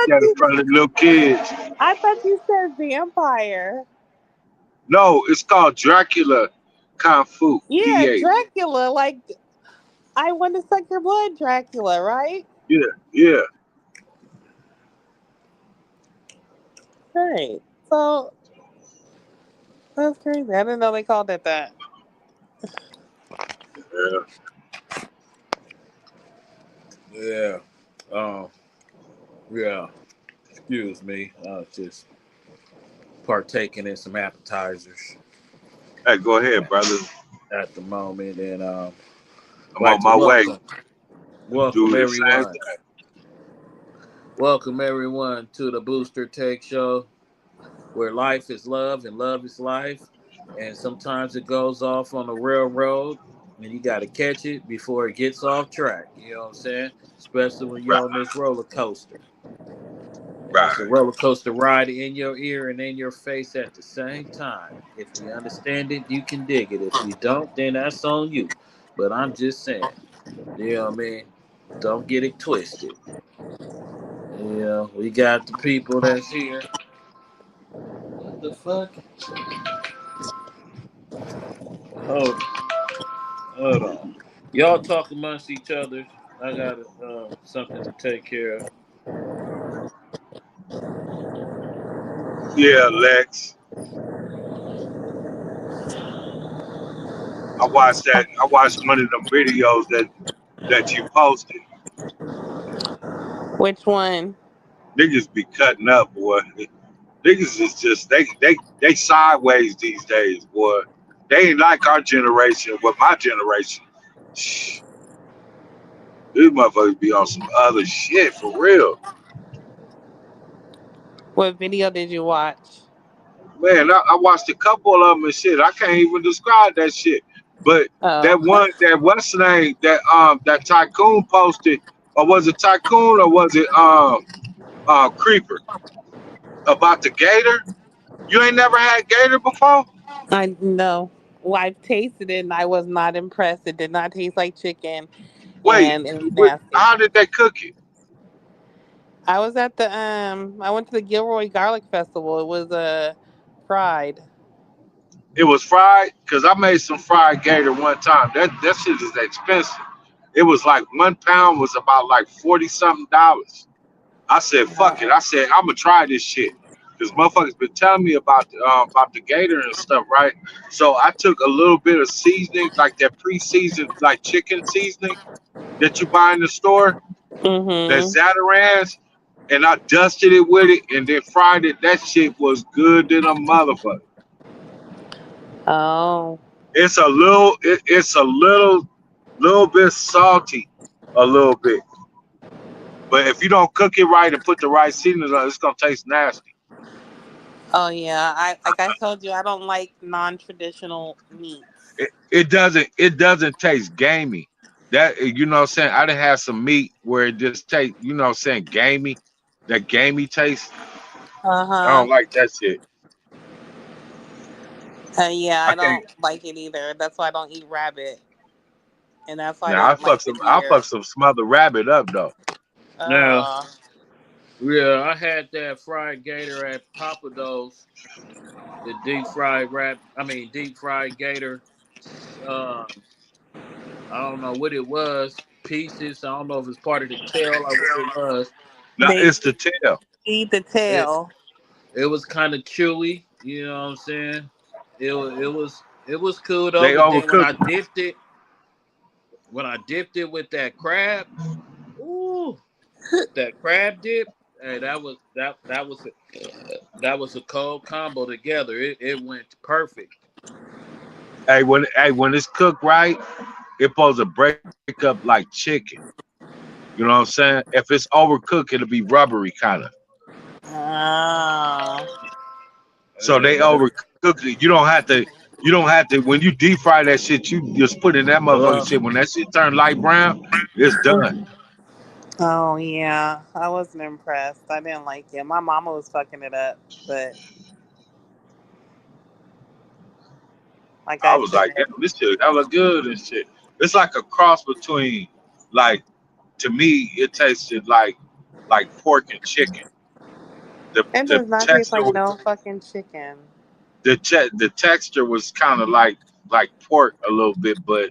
that in front of the little kids. I thought you said vampire. No, it's called Dracula Kung Fu. Yeah, DH. Dracula. Like I want to suck your blood, Dracula. Right? Yeah, yeah. Right. So that's crazy. I didn't know they called it that. Yeah. Yeah. Um. Yeah. Excuse me. I was just partaking in some appetizers Hey, go ahead, brother. at the moment, and I'm like on to my way. welcome Do the same everyone. thing. Welcome everyone to the Booster Take Show, where life is love and love is life, and sometimes it goes off on the railroad, and you got to catch it before it gets off track. You know what I'm saying? Especially when you're Right, on this roller coaster. And it's a right. roller coaster ride in your ear and in your face at the same time. If you understand it, you can dig it. If you don't, then that's on you. But I'm just saying, you know what I mean? Don't get it twisted. You know, we got the people that's here. What the fuck? Hold, hold on. Y'all talk amongst each other. I got something to take care of. Yeah, Lex. I watched that. I watched one of them videos that you posted. Which one? Niggas be cutting up, boy. Niggas is just they sideways these days, boy. They ain't like our generation, but my generation. Shh, these motherfuckers be on some other shit for real. What video did you watch? Man, I watched a couple of them and shit. I can't even describe that shit. But that Oh, one, that what's the name that Tycoon posted, or was it Tycoon or was it Creeper about the gator? You ain't never had gator before? I know. Well, I've tasted it and I was not impressed. It did not taste like chicken, Wait, and it was nasty. how did they cook it? I was at the I went to the Gilroy Garlic Festival. It was fried. It was fried because I made some fried gator one time. That shit is expensive. It was like 1 pound was about like 40 something dollars. I said, fuck it. Uh, I said, I'm gonna try this shit. Because motherfuckers been telling me about the gator and stuff, right? So I took a little bit of seasoning, like that pre-seasoned like chicken seasoning that you buy in the store, that mm-hmm. Zatarans, and I dusted it with it and then fried it. That shit was good than a motherfucker. Oh, It's a little bit salty, a little bit. But if you don't cook it right and put the right seasonings on, it's gonna taste nasty. oh yeah. I like I told you, I don't like non-traditional meats. It doesn't taste gamey. That you know what I'm saying? I done had some meat where it just tastes, you know what I'm saying, gamey. That gamey taste. Uh I don't huh. like that shit. Yeah, I I can't don't like it either. That's why I don't eat rabbit, and that's why I now didn't like the I fuck deer. some smothered rabbit up though. Now, Uh, yeah, I had that fried gator at Papa Do's. The deep fried gator. Uh, I don't know what it was. Pieces. I don't know if it's part of the tail or what it was. Now they it's the tail. eat the It tail. it was kind of chewy. You know what I'm saying? It was cool though. They But then overcook it. when I dipped it with that crab, ooh, that crab dip. Hey, that was a cold combo together. It went perfect. When it's cooked right, it's supposed to break up like chicken. You know what I'm saying? If it's overcooked, it'll be rubbery kind of. Oh, So they But overcook it. You don't have to when you deep fry that shit, you just put in that motherfucking uh, shit. When that shit turn light brown, it's done. oh yeah. I wasn't impressed. I didn't like it. My mama was fucking it up, but like I I was like, said, damn, this shit hella good and shit. It's like a cross between like to me, it tasted like pork and chicken. It The does not taste texture like no fucking chicken. the texture was kind of like pork a little bit, but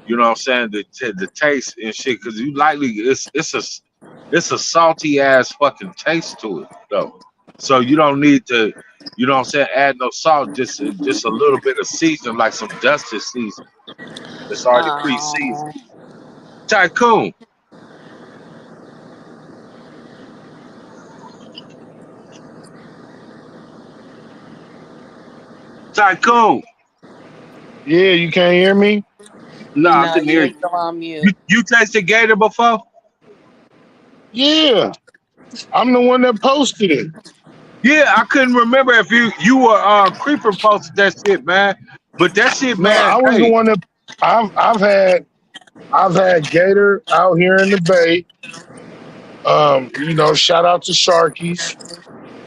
you know what I'm saying, the taste and shit, because you likely it's a salty ass fucking taste to it though, so you don't need to, you know what I'm saying, add no salt, just a little bit of season, like some dusted season that's already pre-seasoned. Oh, Tycoon, Tycoon. Yeah, you can't hear me? No, I no, couldn't hear you're you. still on mute. You tasted gator before? Yeah, I'm the one that posted it. Yeah, I couldn't remember if you were creeper posted that shit, man. But that shit, No, man. I was the Hey, one that I've had Gator out here in the Bay. Shout out to Sharkies,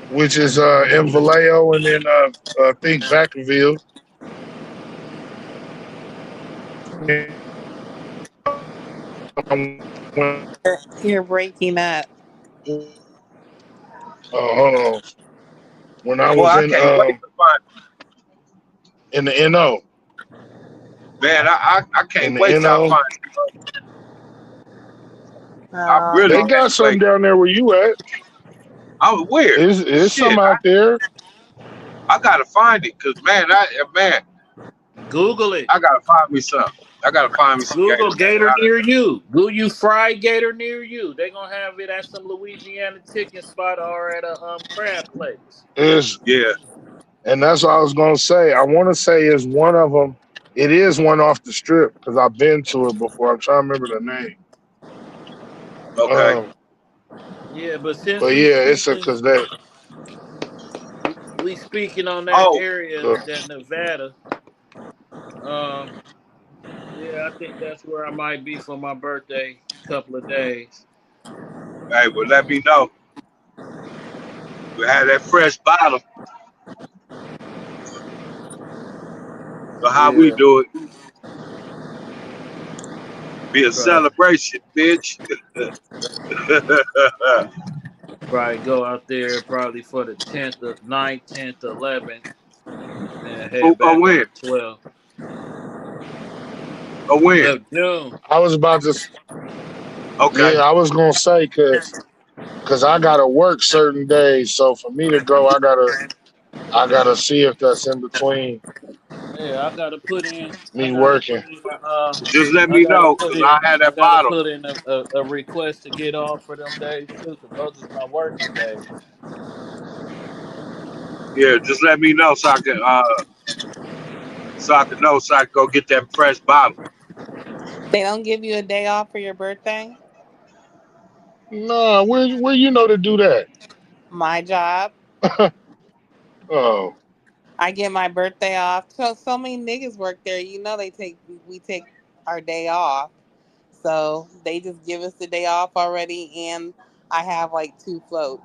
which is in Vallejo, and then I think Vacaville. You're breaking up. Hold on. When I boy, was I can't wait to find. in the NO, Man, I in can't the wait till I NO, find. I really they Oh, got can't some wait. down there where you at. I'm weird. Is Shit, some out there. I gotta find it, cause man, Google it. I gotta find me some. I gotta find me some gator, Google man. gator near you. Will you fry gator near you? They're gonna have it at some Louisiana chicken spot or at a crab place. Is Yeah. And that's what I was gonna say. I want to say is one of them. It is one off the strip because I've been to it before. I'm trying to remember the name. Okay. Um, Yeah, but since but yeah, it's because that. we speaking on that Oh, area, Uh, that Nevada. Um, yeah, I think that's where I might be for my birthday. Couple of days. hey, well, let me know. We had that fresh bottle. So how we Yeah, do it? Be a right. celebration, bitch. Probably go out there probably for the 10th, 9th, 10th, 11th, and Who head gonna back on win? the 12th A win. of June. I was about to. Okay. Yeah, I was gonna say because I gotta work certain days. So for me to go, I gotta see if that's in between Yeah, I gotta put in. I me gotta working. put in. Just let I me gotta know, put cause I in. had I that gotta bottle. put in a request to get off for them days too, cause those is my working days. Yeah, just let me know so I can know, so I can go get that fresh bottle. they don't give you a day off for your birthday? No, where you know to do that? My job. Oh I get my birthday off. So many niggas work there. You know we take our day off. So they just give us the day off already, and I have like 2 floats.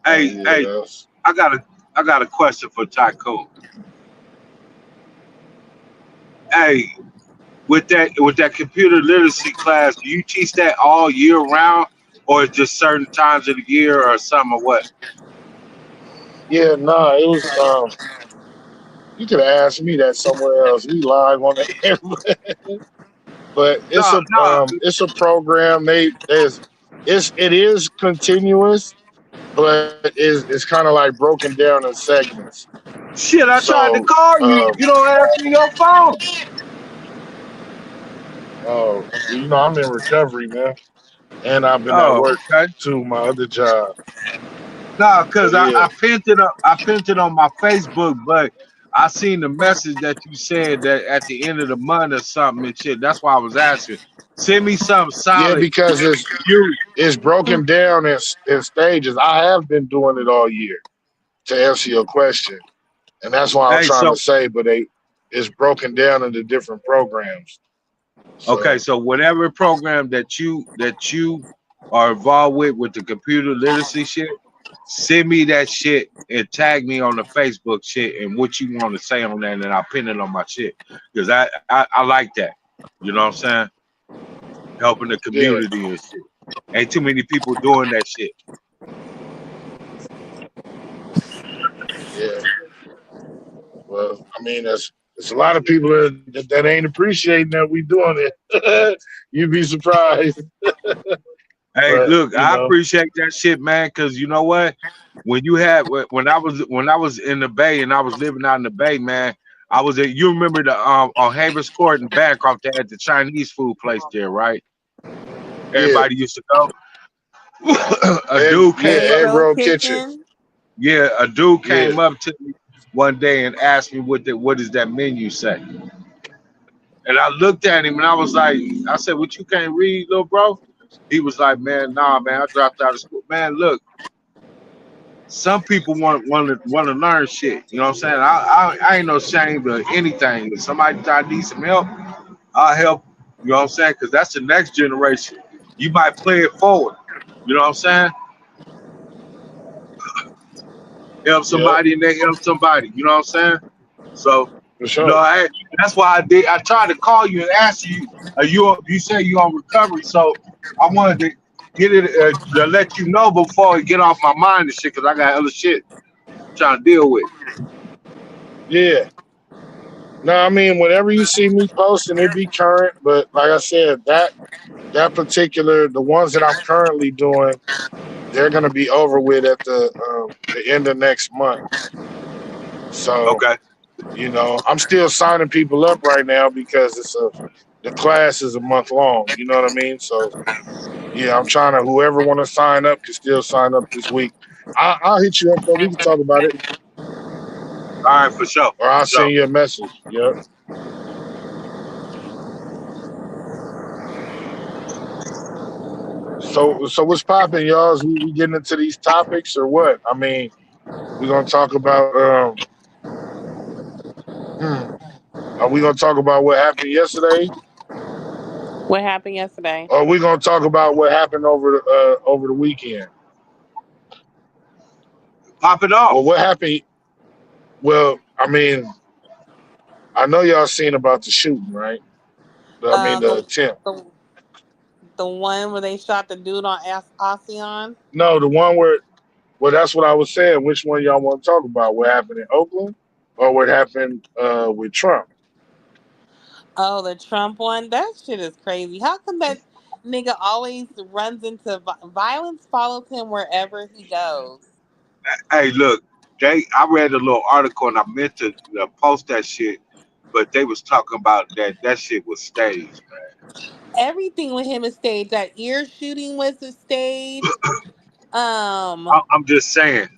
yeah, Hey, that's I got a question for Tycoon. Hey, with that computer literacy class, do you teach that all year round, or just certain times of the year, or something, or what? yeah. Nah, it was. You could have asked me that somewhere else. We live on the air, but No, no, it's a program. It is continuous, but it's kind of like broken down in segments. shit. I tried to So call you. You don't answer your phone. I'm in recovery, man, and I've been at Oh, work okay. too. My other job, No, but cause yeah, I pinned it up. I pinned it on my Facebook, but I seen the message that you said that at the end of the month or something and shit. That's why I was asking. Send me something yeah, solid. because You. it's broken down in stages. I have been doing it all year to answer your question, and that's why I'm Hey, trying to so say. But it's broken down into different programs. okay, So so whatever program that you are involved with the computer literacy shit, send me that shit and tag me on the Facebook shit and what you want to say on that, and I'll pin it on my shit because I like that. You know what I'm saying? Helping the yeah, community and shit. Ain't too many people doing that shit. Yeah. Well, I mean, there's a lot of people that ain't appreciating that we doing it. You'd be surprised. Hey, But look, I appreciate that shit, man, because you know what? When you had when I was in the Bay and I was living out in the Bay, man, I was at, you remember the on Havers Court and Bancroft, they had the Chinese food place there, right? yeah, Everybody used to go. A dude came up. Egg Egro roll kitchen. Kitchen. Yeah, a dude Yeah, came up to me one day and asked me what does that menu say? And I looked at him and I was like, I said, "What, you can't read, little bro?" He was like, "Man, nah, man, I dropped out of school." Man, look, some people want to learn shit. You know what I'm saying? I ain't no ashamed of anything. If somebody need some help, I'll help. You know what I'm saying? Because that's the next generation. You might play it forward. You know what I'm saying? Help yep, somebody and they help somebody. You know what I'm saying? So, for you know, sure. that's why I did. I tried to call you and ask you. You say you on recovery, so I wanted to get it to let you know before it get off my mind and shit, because I got other shit I'm trying to deal with. Yeah. No, I mean, whenever you see me posting, it be current. But like I said, that particular, the ones that I'm currently doing, they're gonna be over with at the end of next month. So, Okay. I'm still signing people up right now because the class is a month long. You know what I mean? So yeah, I'm trying to, whoever want to sign up can still sign up this week. I'll hit you up though. We can talk about it, All right, for sure. or For I'll sure. send you a message. Yep. So what's popping, y'all? Is we getting into these topics or what? I mean, we're gonna talk about hmm, are we gonna talk about what happened yesterday? What happened yesterday? Or are we gonna talk about what happened over the weekend? Pop it Well, off. what happened? Well, I mean, I know y'all seen about the shooting, right? The The attempt. the the one where they shot the dude on Ocean. No, the one where, well, that's what I was saying. Which one y'all want to talk about? What happened in Oakland, or what happened with Trump? Oh, the Trump one. That shit is crazy. How come that nigga always runs into violence? Follows him wherever he goes. Hey, look, I read a little article and I meant to post that shit, but they was talking about that shit was staged, man. Everything with him is staged. That ear shooting was a stage. Um, I'm just saying.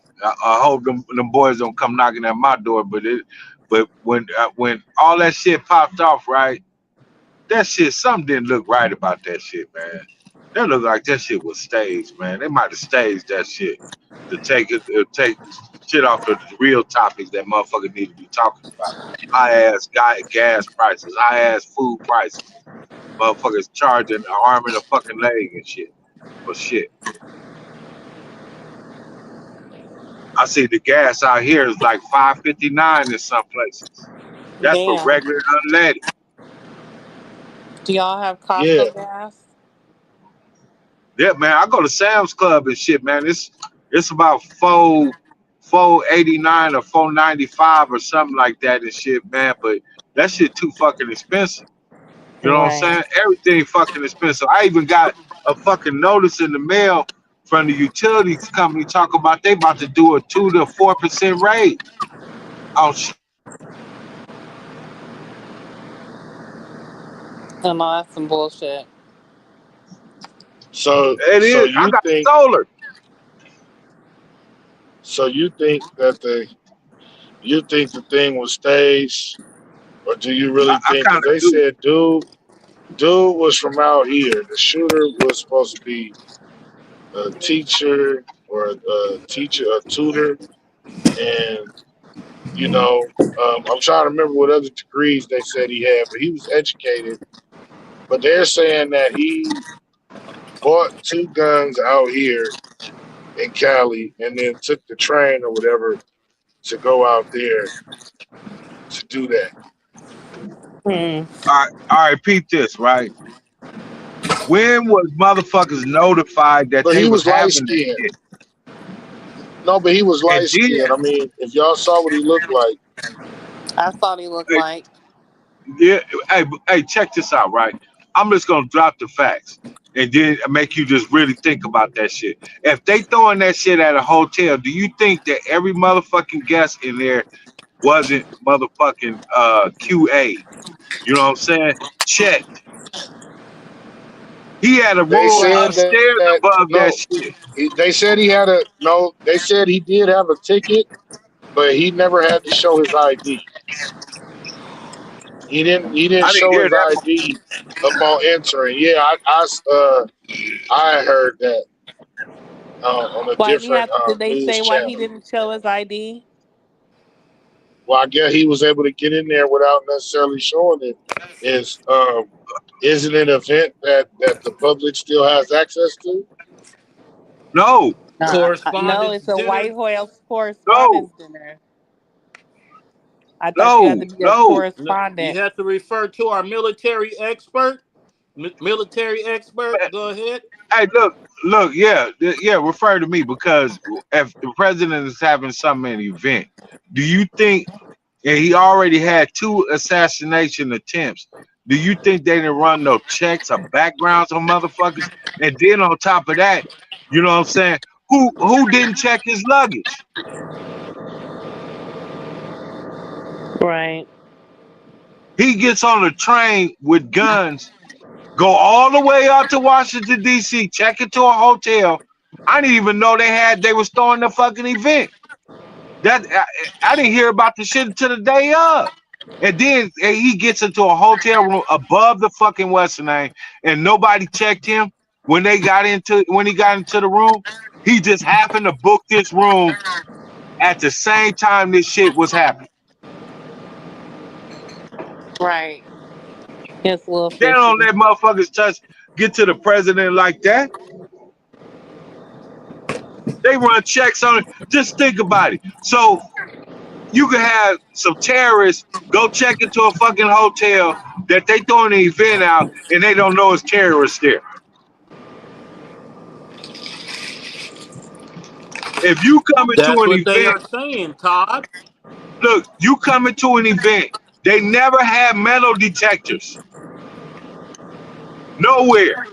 I hope them boys don't come knocking at my door, but when all that shit popped off, right? That shit, something didn't look right about that shit, man. That looked like that shit was staged, man. They might have staged that shit to take shit off the real topics that motherfuckers need to be talking about. High ass gas prices, high ass food prices, motherfuckers charging an arm and a fucking leg and shit for shit. I see the gas out here is like $5.59 in some places. That's for damn. regular unleaded. Do y'all have Yeah, Costco gas? Yeah, man. I go to Sam's Club and shit, man. It's about 4.89 or 4.95 or something like that and shit, man. But that shit too fucking expensive. You know what I'm Right. saying? Everything fucking expensive. I even got a fucking notice in the mail from the utilities company talking about they about to do a 2 to 4% raise on shit. Oh no, that's some bullshit. So It so is. I you got think solar. so you think that the thing was staged, or do you really I think? kind Because of they do. said dude was from out here. The shooter was supposed to be a teacher or a teacher, a tutor, and I'm trying to remember what other degrees they said he had, but he was educated. But they're saying that he bought two guns out here in Cali and then took the train or whatever to go out there to do that. Hmm. All right, peep this, right? When was motherfuckers notified that But they he was was light having this skinned. shit? No, but he was And light skinned. I mean, if y'all saw what he looked like, I thought he looked then, like. yeah, hey, check this out, right? I'm just gonna drop the facts and then make you just really think about that shit. If they throwing that shit at a hotel, do you think that every motherfucking guest in there wasn't motherfucking QA? You know what I'm saying? Checked. He had a they room said Right. upstairs that above that no, shit. they said he had a no. They said he did have a ticket, but he never had to show his ID. He didn't. He didn't I didn't show hear his that. ID upon entering. Yeah, I heard that on a Why he different have? Did they news say why he channel. didn't show his ID? Well, I guess he was able to get in there without necessarily showing it. Is it an event that the public still has access to? No, No, Correspondence it's a White dinner. House no, correspondence dinner. I thought you had no, to be a no. No, you correspondent. have to refer to our military expert. Military expert, go ahead. Hey, look, yeah. Refer to me because if the president is having some event, do you think? And he already had 2 assassination attempts. Do you think they didn't run no checks or backgrounds on motherfuckers? And then on top of that, you know what I'm saying? Who didn't check his luggage? Right. He gets on a train with guns, go all the way out to Washington D.C., check into a hotel. I didn't even know they was throwing the fucking event. That I didn't hear about the shit until the day of. And then he gets into a hotel room above the fucking Western name, and nobody checked him when he got into the room. He just happened to book this room at the same time this shit was happening. Right. It's a little They don't fishy. let motherfuckers get to the president like that. They run checks on it. Just think about it. So you can have some terrorists go check into a fucking hotel that they throwing an event out and they don't know it's terrorists there. If you come into That's an what they event, are saying, Todd. look, you come into an event, they never have metal detectors. Nowhere.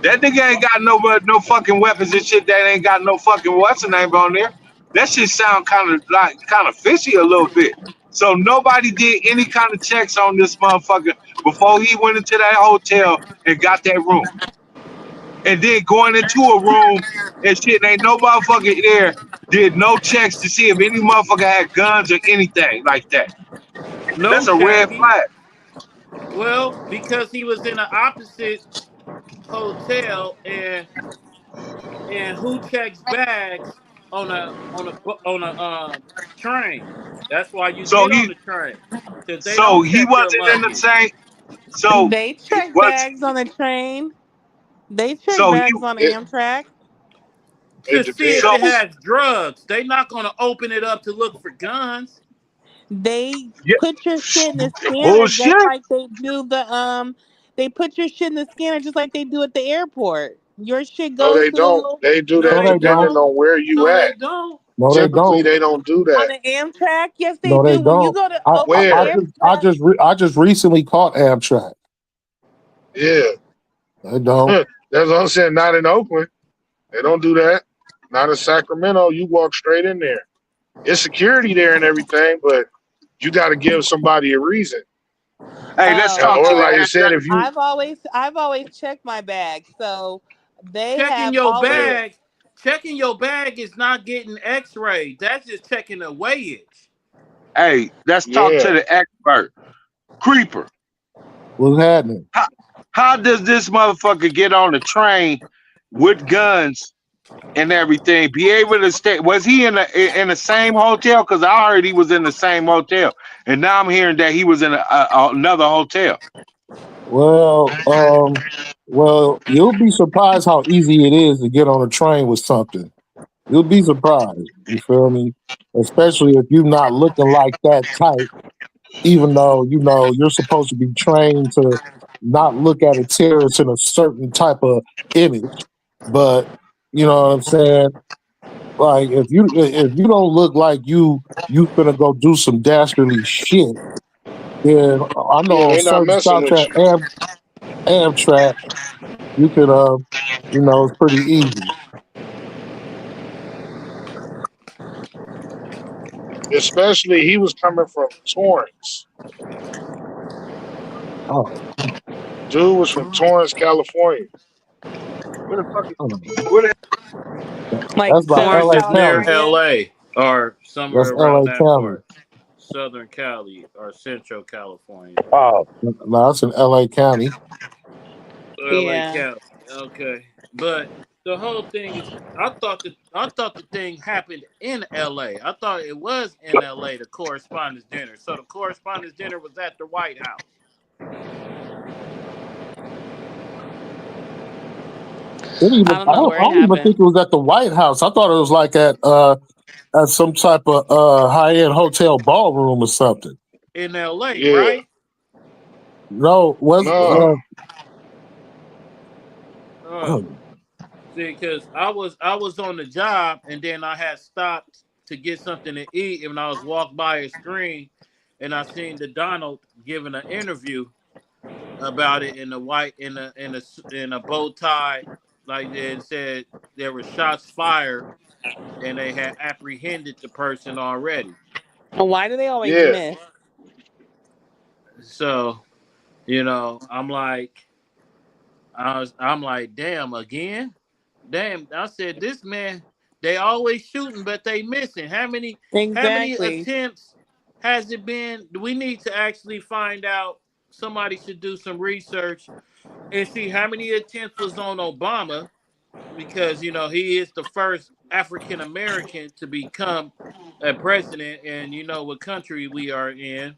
That nigga ain't got no fucking weapons and shit that ain't got no fucking what's the name on there. That shit sound kind of fishy a little bit. So nobody did any kind of checks on this motherfucker before he went into that hotel and got that room. And then going into a room and shit, ain't no motherfucker there did no checks to see if any motherfucker had guns or anything like that. No That's a red checking. flag. Well, because he was in the opposite hotel, and who checks bags on a train? That's why you So get on he the train, because they so don't he check your wasn't in the luggage. same. So They check what's bags on the train. They check so he bags on It Amtrak. To it see if so it depends. has drugs. They're not going to open it up to look for guns. They yeah, put your shit in the scanner just bullshit. like they do the They put your shit in the scanner just like they do at the airport. Your shit No, goes they through the don't. little They do No, that they No, they depending don't. don't. on where you No, at. they don't. No, they Typically, don't. they don't do on that. the Amtrak. Yes, they No, they do. When you don't. go to I, I, Oakland I Where? just, I Amtrak, just, I just recently caught Amtrak. Yeah, They don't. that's what I'm saying. Not in Oakland. They don't do that. Not in Sacramento. You walk straight in there. It's security there and everything, but you got to give somebody a reason. Hey, let's oh, talk to Or the like I well, said, Amtrak. if you I've always checked my bag. So they Checking have your always yeah, bag. Checking your bag is not getting x-rayed. That's just checking the weighage. Hey, let's talk yeah. to the expert. Creeper. What's happening? How, how does this motherfucker get on the train with guns and everything? Be able to stay? Was he in the same hotel? Because I heard he was in the same hotel, and now I'm hearing that he was in another hotel. Well, you'll be surprised how easy it is to get on a train with something. You'll be surprised. You feel me? Especially if you're not looking like that type, even though you know you're supposed to be trained to not look at a terrorist in a certain type of image. But you know what I'm saying? Like if you don't look like you finna go do some dastardly shit, then I know Yeah, on they not certain messing stops with at you. Amtrak, you could it's pretty easy. Especially he was coming from Torrance. Oh, Dude was from Torrance, California. Where the fuck is oh. where the Like That's by Southern Torrance LA is near County. California. LA or That's somewhere around LA that County. part. Southern Cali or Central California. oh No, that's in LA County. LA Yeah. County. Okay. But the whole thing is I thought the thing happened in LA. I thought it was in LA, the correspondence dinner. So the correspondence dinner was at the White House. I don't I know don't, where I it don't even think happened. it was at the White House. I thought it was like at some type of high end hotel ballroom or something. In LA, Yeah. right? No, was No. Uh, See, because I was on the job and then I had stopped to get something to eat and I was walked by a screen and I seen the Donald giving an interview about it in the white in a bow tie, like and said there were shots fired and they had apprehended the person already. And why do they always Yeah. miss? So I'm like, damn again, damn. I said this man, they always shooting, but they missing. How many Exactly. attempts has it been? We need to actually find out. Somebody should do some research and see how many attempts was on Obama because he is the first African American to become a president, and you know what country we are in.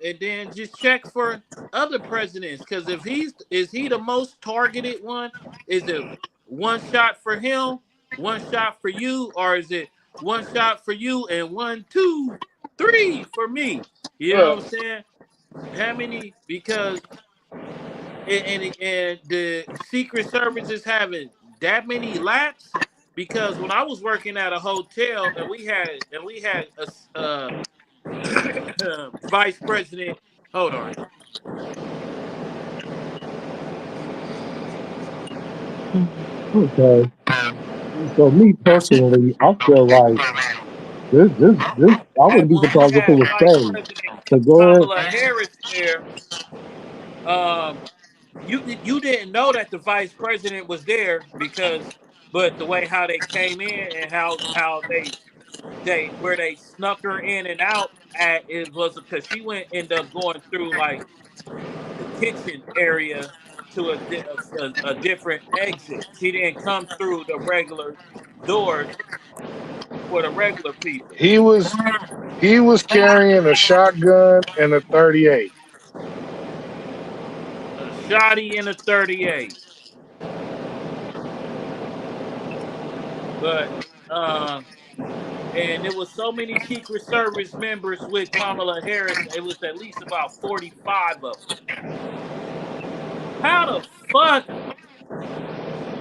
And then just check for other presidents because if he the most targeted one? Is it one shot for him, one shot for you, or is it one shot for you and 1, 2, 3 for me? You know Yeah. what I'm saying? How many? Because and the Secret Service is having that many laps because when I was working at a hotel and we had a vice president. Hold on. okay. So me personally, I feel like this I wouldn't be When we surprised if it had was Vice staged. President So go ahead. Kamala Harris there, um, you didn't know that the vice president was there but the way how they came in and how they where they snuck her in and out at it was because she went end up going through like the kitchen area to a different exit. She didn't come through the regular doors for the regular people. He was he was carrying a shotgun and a 38. A shotty and a 38. But and there was so many Secret Service members with Kamala Harris. It was at least about 45 of them. How the fuck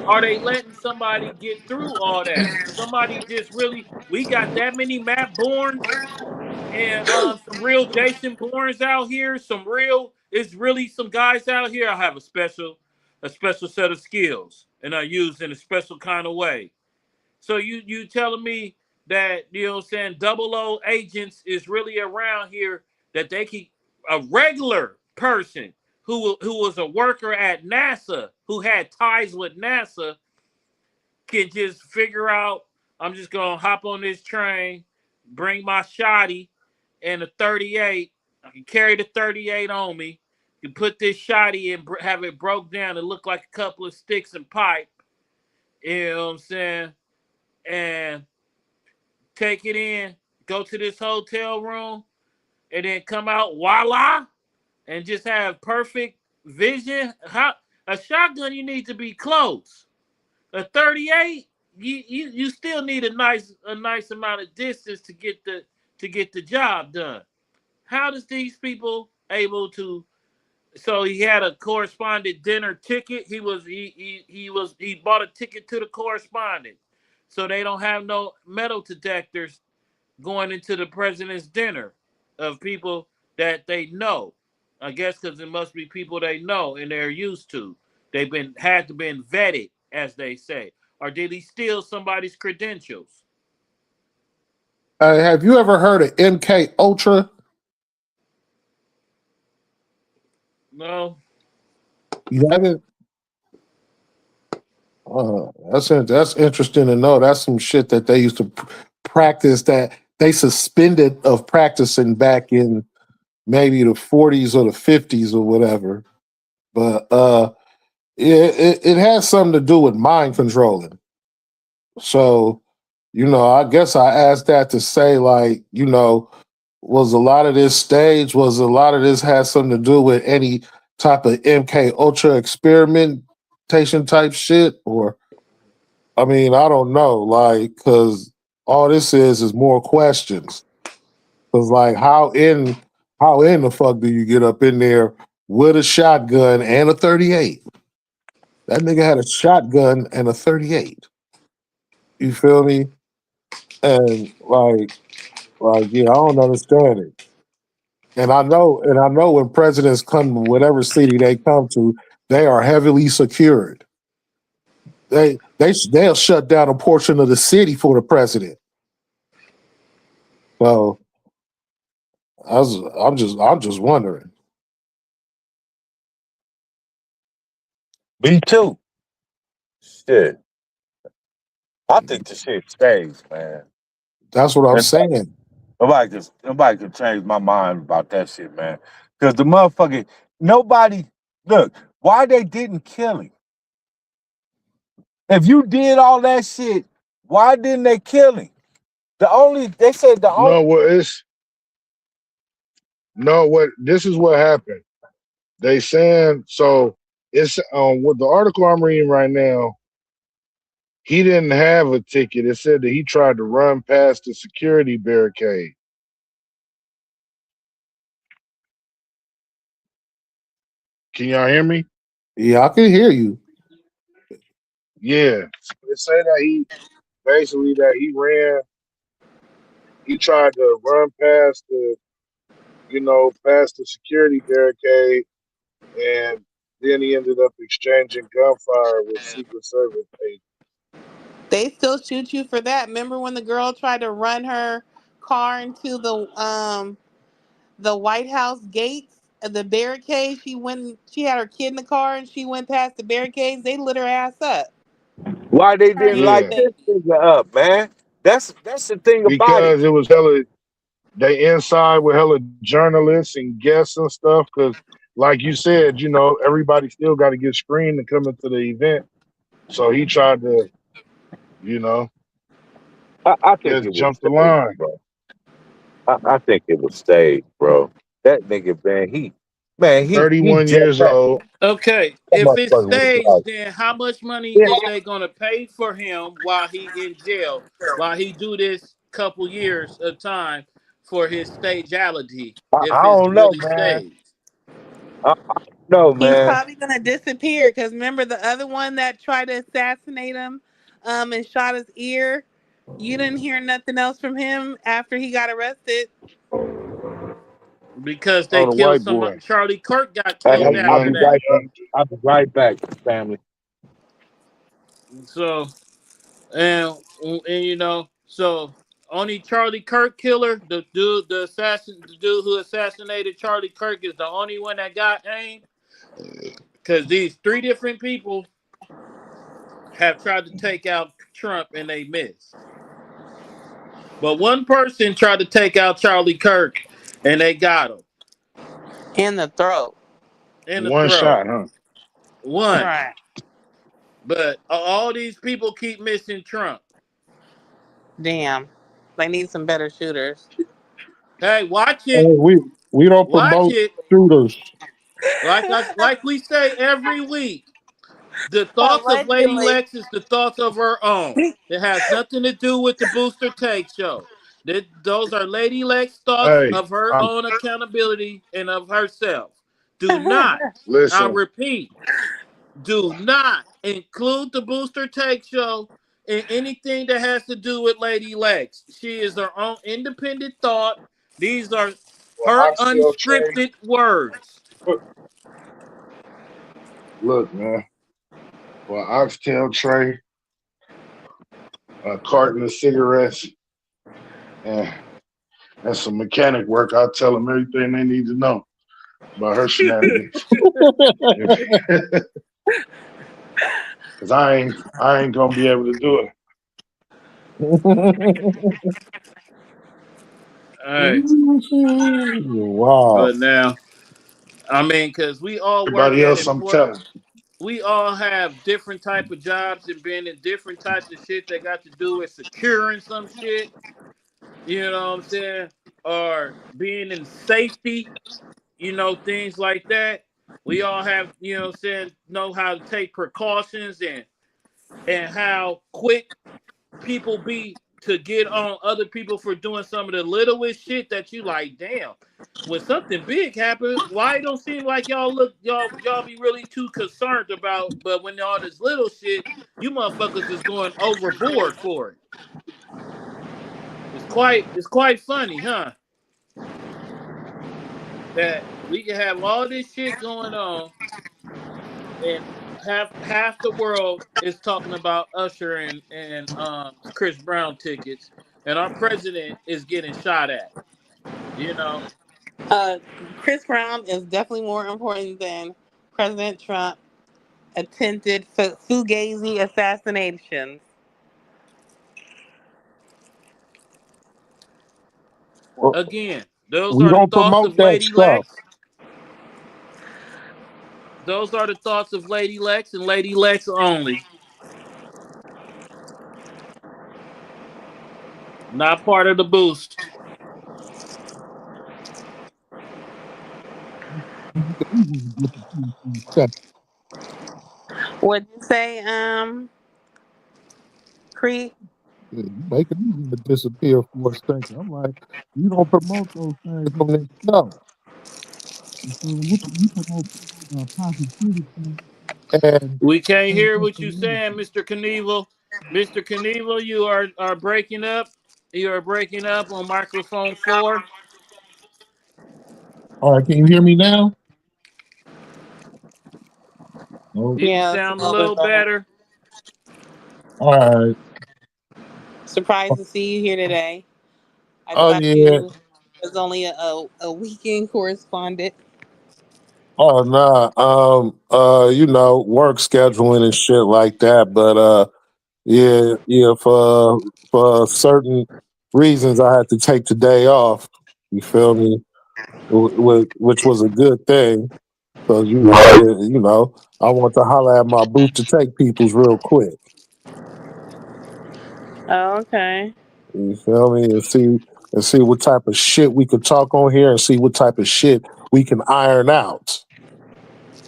are they letting somebody get through all that? Somebody just really, we got that many Matt Bournes and some real Jason Bournes out here. It's really some guys out here. I have a special set of skills, and I use in a special kind of way. So you telling me that what I'm saying double O agents is really around here that they can a regular person who was a worker at NASA who had ties with NASA can just figure out I'm just gonna hop on this train, bring my shotty and a 38. I can carry the 38 on me. You put this shotty and have it broke down and look like a couple of sticks and pipe. You know what I'm saying? And take it in, go to this hotel room, and then come out, voila, and just have perfect vision. How a shotgun, you need to be close. A 38, you still need a nice amount of distance to get the job done. How does these people able to So he had a correspondent dinner ticket. He bought a ticket to the correspondent, so they don't have no metal detectors going into the president's dinner of people that they know. I guess because it must be people they know and they're used to. They've been had to been vetted, as they say. Or did he steal somebody's credentials? Have you ever heard of MK Ultra? No. You haven't? That's interesting to know. That's some shit that they used to practice that they suspended of practicing back in maybe the 40s or the 50s or whatever. But it has something to do with mind controlling. So, I guess I asked that to say, like, was a lot of this stage, was a lot of this had something to do with any type of MK Ultra experimentation type shit? Or, I mean, I don't know, like, because all this is more questions. Because, like, how in the fuck do you get up in there with a shotgun and a 38? That nigga had a shotgun and a 38. You feel me? And yeah, I don't understand it. And I know when presidents come to whatever city they come to, they are heavily secured. They'll shut down a portion of the city for the president. So I'm just wondering. Me too. Shit. I think the shit stays, man. That's what I'm And saying. nobody can change my mind about that shit, man. Because the motherfucker, nobody, look, why they didn't kill him? If you did all that shit, why didn't they kill him? They said the only. No, what this is what happened. They saying so it's with the article I'm reading right now, he didn't have a ticket. It said that he tried to run past the security barricade. Can y'all hear me? Yeah, I can hear you. Yeah. It say that he tried to run past the security barricade, and then he ended up exchanging gunfire with Secret Service agents. They still shoot you for that. Remember when the girl tried to run her car into the White House gates, the barricade? She had her kid in the car and she went past the barricades. They lit her ass up. Why they Trying to didn't get the light Yeah, this baby. nigga up, man? That's the thing about it. because it was hella. They inside with hella journalists and guests and stuff. Because, like you said, everybody still got to get screened to come into the event. So he tried to, you know, I think just it was jump the staged, line. bro. I think it was staged, bro. That nigga, man, he 31 jumped years back. old. Okay, That if it's motherfucker was staged, like, then how much money yeah, is they gonna pay for him while he in jail, while he do this couple years of time for his stageality? I If it's don't know, really man. staged, I don't know, He's man. probably gonna disappear because remember the other one that tried to assassinate him, and shot his ear. You didn't hear nothing else from him after he got arrested. because they Oh, the killed white some boy. Charlie Kirk got Hey, Yeah, killed the I'll after be young, that. right back. young. I'll be right back, family. So so only Charlie Kirk killer, the dude who assassinated Charlie Kirk is the only one that got aimed. Because these three different people have tried to take out Trump and they missed. But one person tried to take out Charlie Kirk and they got him In the throat. in the One throat. shot, huh? One. Right. But all these people keep missing Trump. Damn. They need some better shooters. Hey, watch Hey, it. we don't Watch promote it. shooters. Like we say every week. The thoughts of Lady Allegedly. Lex is the thoughts of her own. It has nothing to do with the Booster Take Show. Those are Lady Lex thoughts Hey, of her I'm own accountability and of herself. Do not, I Listen, repeat, do not include the Booster Take Show in anything that has to do with Lady Lex. She is her own independent thought. These are her oxtail tray. unscripted words. Look, man. For an oxtail tray, a carton of cigarettes, and some mechanic work, I'll tell them everything they need to know about her shenanigans. Cause I ain't gonna be able to do it. All right. Wow. But now, I mean, because we all work Everybody at else, I'm important, telling. we all have different type of jobs and been in different types of shit that got to do with securing some shit. You know what I'm saying? Or being in safety, things like that. We all have, what I'm saying, know how to take precautions and how quick people be to get on other people for doing some of the littlest shit that you like, damn. When something big happens, why it don't seem like y'all be really too concerned about, but when all this little shit, you motherfuckers is going overboard for it. It's quite funny, huh? That we can have all this shit going on and half the world is talking about Usher and Chris Brown tickets, and our president is getting shot at. You know, Uh, Chris Brown is definitely more important than President Trump attempted fugazi assassinations. Well, again, those we are the don't thoughts promote of that Lady stuff. Lex. Those are the thoughts of Lady Lex and Lady Lex only. Not part of the boost. What'd you say, Creek? Making me disappear for a second. I'm like, you don't promote those things on this show. You promote positivity and We can't hear what you information. saying, Mr. Knievel. Mr. Knievel, you are breaking up. You are breaking up on microphone 4. All right, can you hear me now? Oh, You Yeah, it's a sound a little bit little better. better. all right. Surprised to see you here today. I Oh thought yeah. you was only a weekend correspondent. Oh nah. Work scheduling and shit like that. But yeah, for certain reasons I had to take the day off. You feel me? Which was a good thing. Because I want to holler at my booth to take people's real quick. Oh, okay. You feel me? And see what type of shit we could talk on here and see what type of shit we can iron out.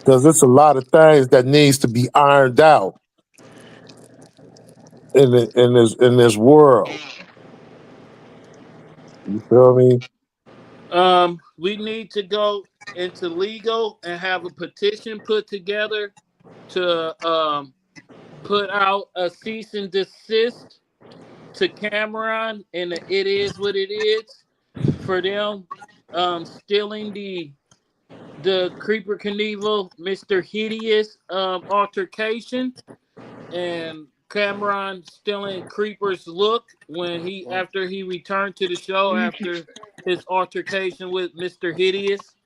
Because there's a lot of things that needs to be ironed out in this world. You feel me? We need to go into legal and have a petition put together to put out a cease and desist to Cameron and the It Is What It Is for them stealing the Creeper Knievel Mr. Hideous altercation, and Cameron stealing Creeper's look when he after he returned to the show after his altercation with Mr. Hideous.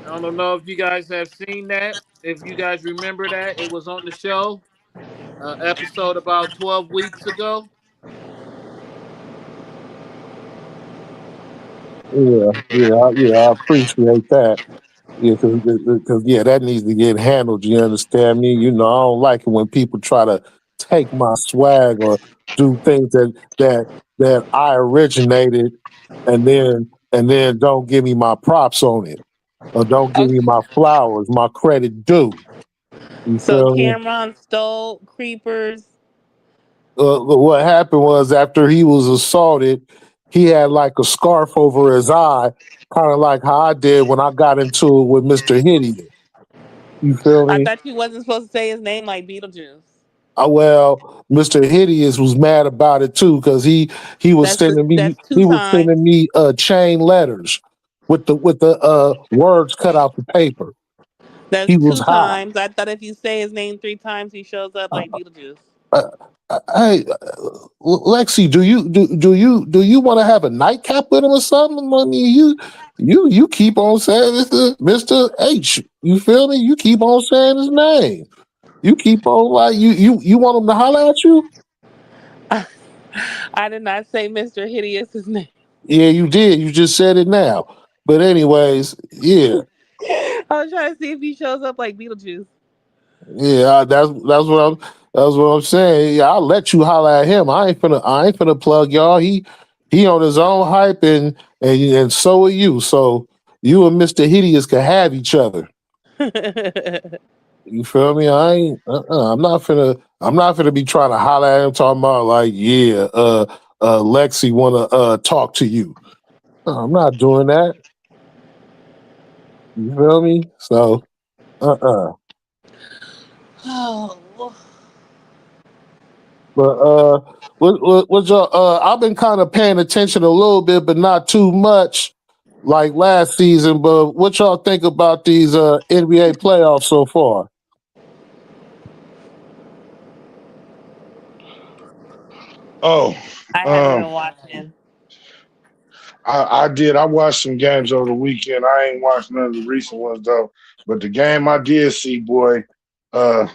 I don't know if you guys have seen that. If you guys remember that, it was on the show, episode about 12 weeks ago. Yeah, I appreciate that. Yeah, because that needs to get handled. You understand me? I don't like it when people try to take my swag or do things that I originated, and then don't give me my props on it, or don't give me Okay. my flowers, my credit due. You So feel me? Cameron stole Creepers. What happened was after he was assaulted, he had like a scarf over his eye, kind of like how I did when I got into it with Mr. Hideous. You feel I me? thought you wasn't supposed to say his name like Beetlejuice. Well, Mr. Hideous was mad about it too because he was sending me That's two times. chain letters with the words cut out the paper. That's He was two high. times. I thought if you say his name 3 times, he shows up like Beetlejuice. Uh, hey, Lexi, do you want to have a nightcap with him or something? I mean, you keep on saying Mr. H. You feel me? You keep on saying his name. You keep on like you want him to holler at you? I did not say Mr. Hideous's name. Yeah, you did. You just said it now. But anyways, yeah, I was trying to see if he shows up like Beetlejuice. yeah. That's what I'm saying. Yeah, I'll let you holler at him. I ain't finna plug y'all. He on his own hype and so are you. So you and Mr. Hideous can have each other. You feel me? I ain't. I'm not finna be trying to holler at him talking about like, yeah, Lexi wanna talk to you. No, I'm not doing that. You feel me? So, uh. Oh, But what y'all? I've been kind of paying attention a little bit, but not too much, like last season. But what y'all think about these NBA playoffs so far? Oh, I haven't um, been watching. I did. I watched some games over the weekend. I ain't watched none of the recent ones though. But the game I did see, boy, uh,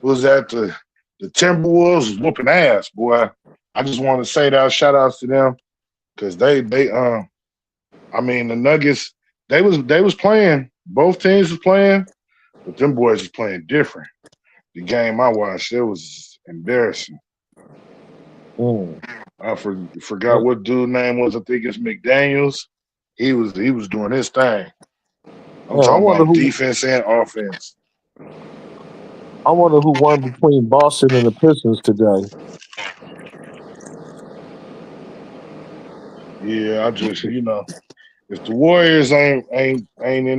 was that the Timberwolves was whooping ass, boy. I just want to say that shout outs to them because they I mean the Nuggets they was playing, both teams was playing, but them boys was playing different. The game I watched, it was embarrassing. Mm. I forgot what dude name was. I think it's McDaniels. He was doing his thing. I'm I talking wonder about who defense and offense. I wonder who won between Boston and the Pistons today. Yeah, I just if the Warriors ain't in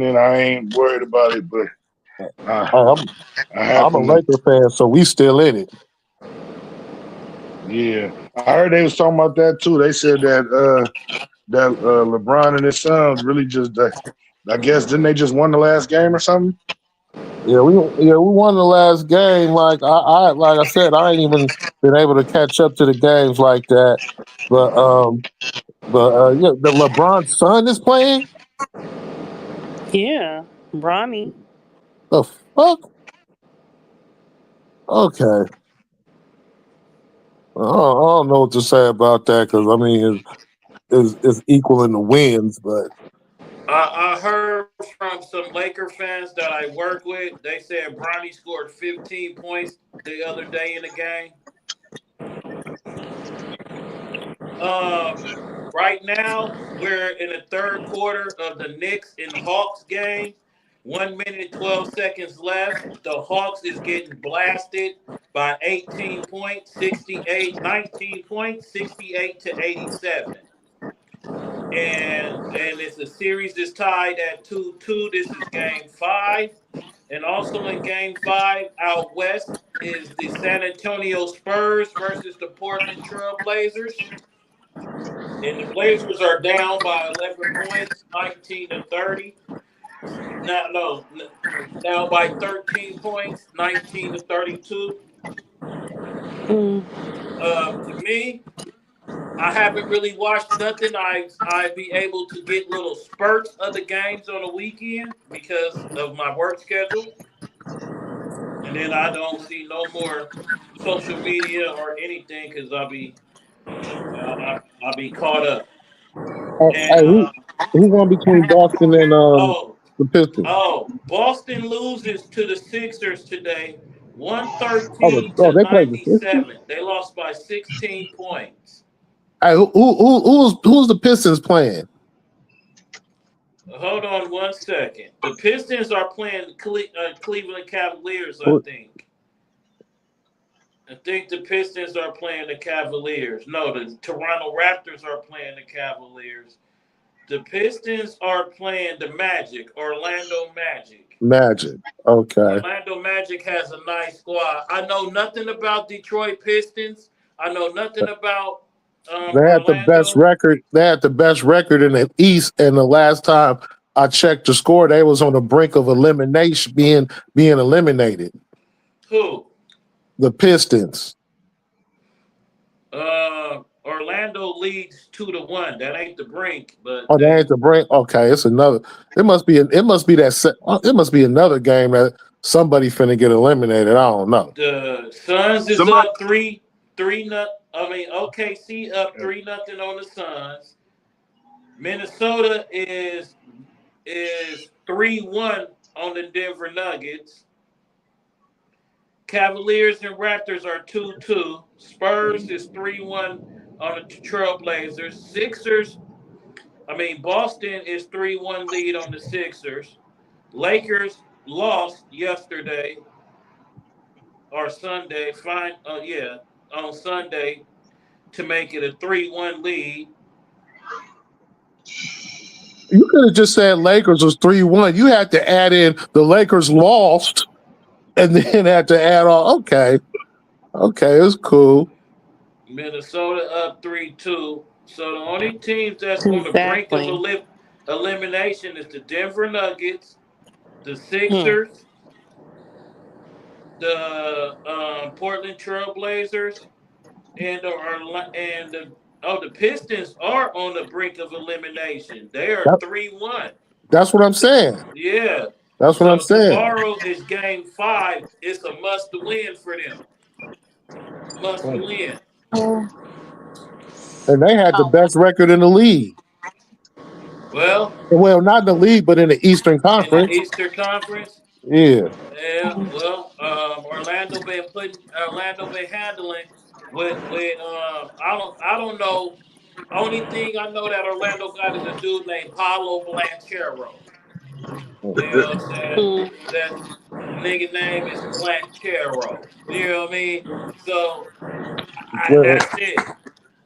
it, I ain't worried about it. But I I'm I I'm a happen to Laker fan, so we still in it. yeah. I heard they was talking about that too. They said that LeBron and his son really just I guess didn't they just won the last game or something? Yeah, we won the last game. Like I said, I ain't even been able to catch up to the games like that. But yeah, the LeBron's son is playing. Yeah, Bronny. The fuck? Okay. I don't know what to say about that because I mean it's equal in the wins, but I heard from some Laker fans that I work with. They said Bronny scored 15 points the other day in the game. Um, right now we're in the third quarter of the Knicks and Hawks game. 1 minute 12 seconds left. The Hawks is getting blasted by 18 points, 68, 19 points, 68 to 87. And it's the series is tied at 2-2. This is game five. And also in game five, out west is the San Antonio Spurs versus the Portland Trail Blazers. And the Blazers are down by 11 points, 19 to 30. No, down by 13 points, 19 to 32. Mm. To me, I haven't really watched nothing. I be able to get little spurts of the games on the weekend because of my work schedule, and then I don't see no more social media or anything because I'll be caught up. hey, And who won between Boston and oh the Pistons? Boston loses to the Sixers today, Oh, 113 to they played the Pistons. 97. They lost by 16 points. Hey, who's the Pistons playing? Hold on 1 second. The Pistons are playing Cleveland Cavaliers, I Who- think. I think the Pistons are playing the Cavaliers. No, the Toronto Raptors are playing the Cavaliers. The Pistons are playing the Magic, Orlando Magic. Magic. Okay. Orlando Magic has a nice squad. I know nothing about Detroit Pistons. I know nothing about They had the best Orlando. record. They had the best record in the East, and the last time I checked the score, they was on the brink of elimination, being eliminated. Who? The Pistons. Orlando leads 2-1. That ain't the brink, but Oh, that ain't the brink. Okay, it's another. It must be another game that somebody finna get eliminated. I don't know. the Suns is up 3-0. OKC up 3-0 on the Suns. Minnesota is 3-1 on the Denver Nuggets. Cavaliers and Raptors are 2-2. Spurs is 3-1 on the Trailblazers. Boston is 3-1 lead on the Sixers. Lakers lost yesterday or Sunday. On Sunday to make it a 3-1 lead. You could have just said Lakers was 3-1. You had to add in the Lakers lost, and then had to add on. Okay, it's cool. Minnesota up 3-2. So the only teams that's on the brink of elimination is the Denver Nuggets, the Sixers, the Portland Trailblazers, and the Pistons are on the brink of elimination. They are 3-1. That's what I'm saying. Yeah. That's what I'm saying. Tomorrow is game 5. It's a must win for them. Must win. And they had the best record in the league. Well, not in the league, but in the Eastern Conference. In the Eastern Conference? Yeah. Yeah. Well, Orlando been handling with I don't know. Only thing I know that Orlando got is a dude named Paolo Blanchero. You know what I'm saying? That nigga name is Blanchero. You know what I mean? So that's it.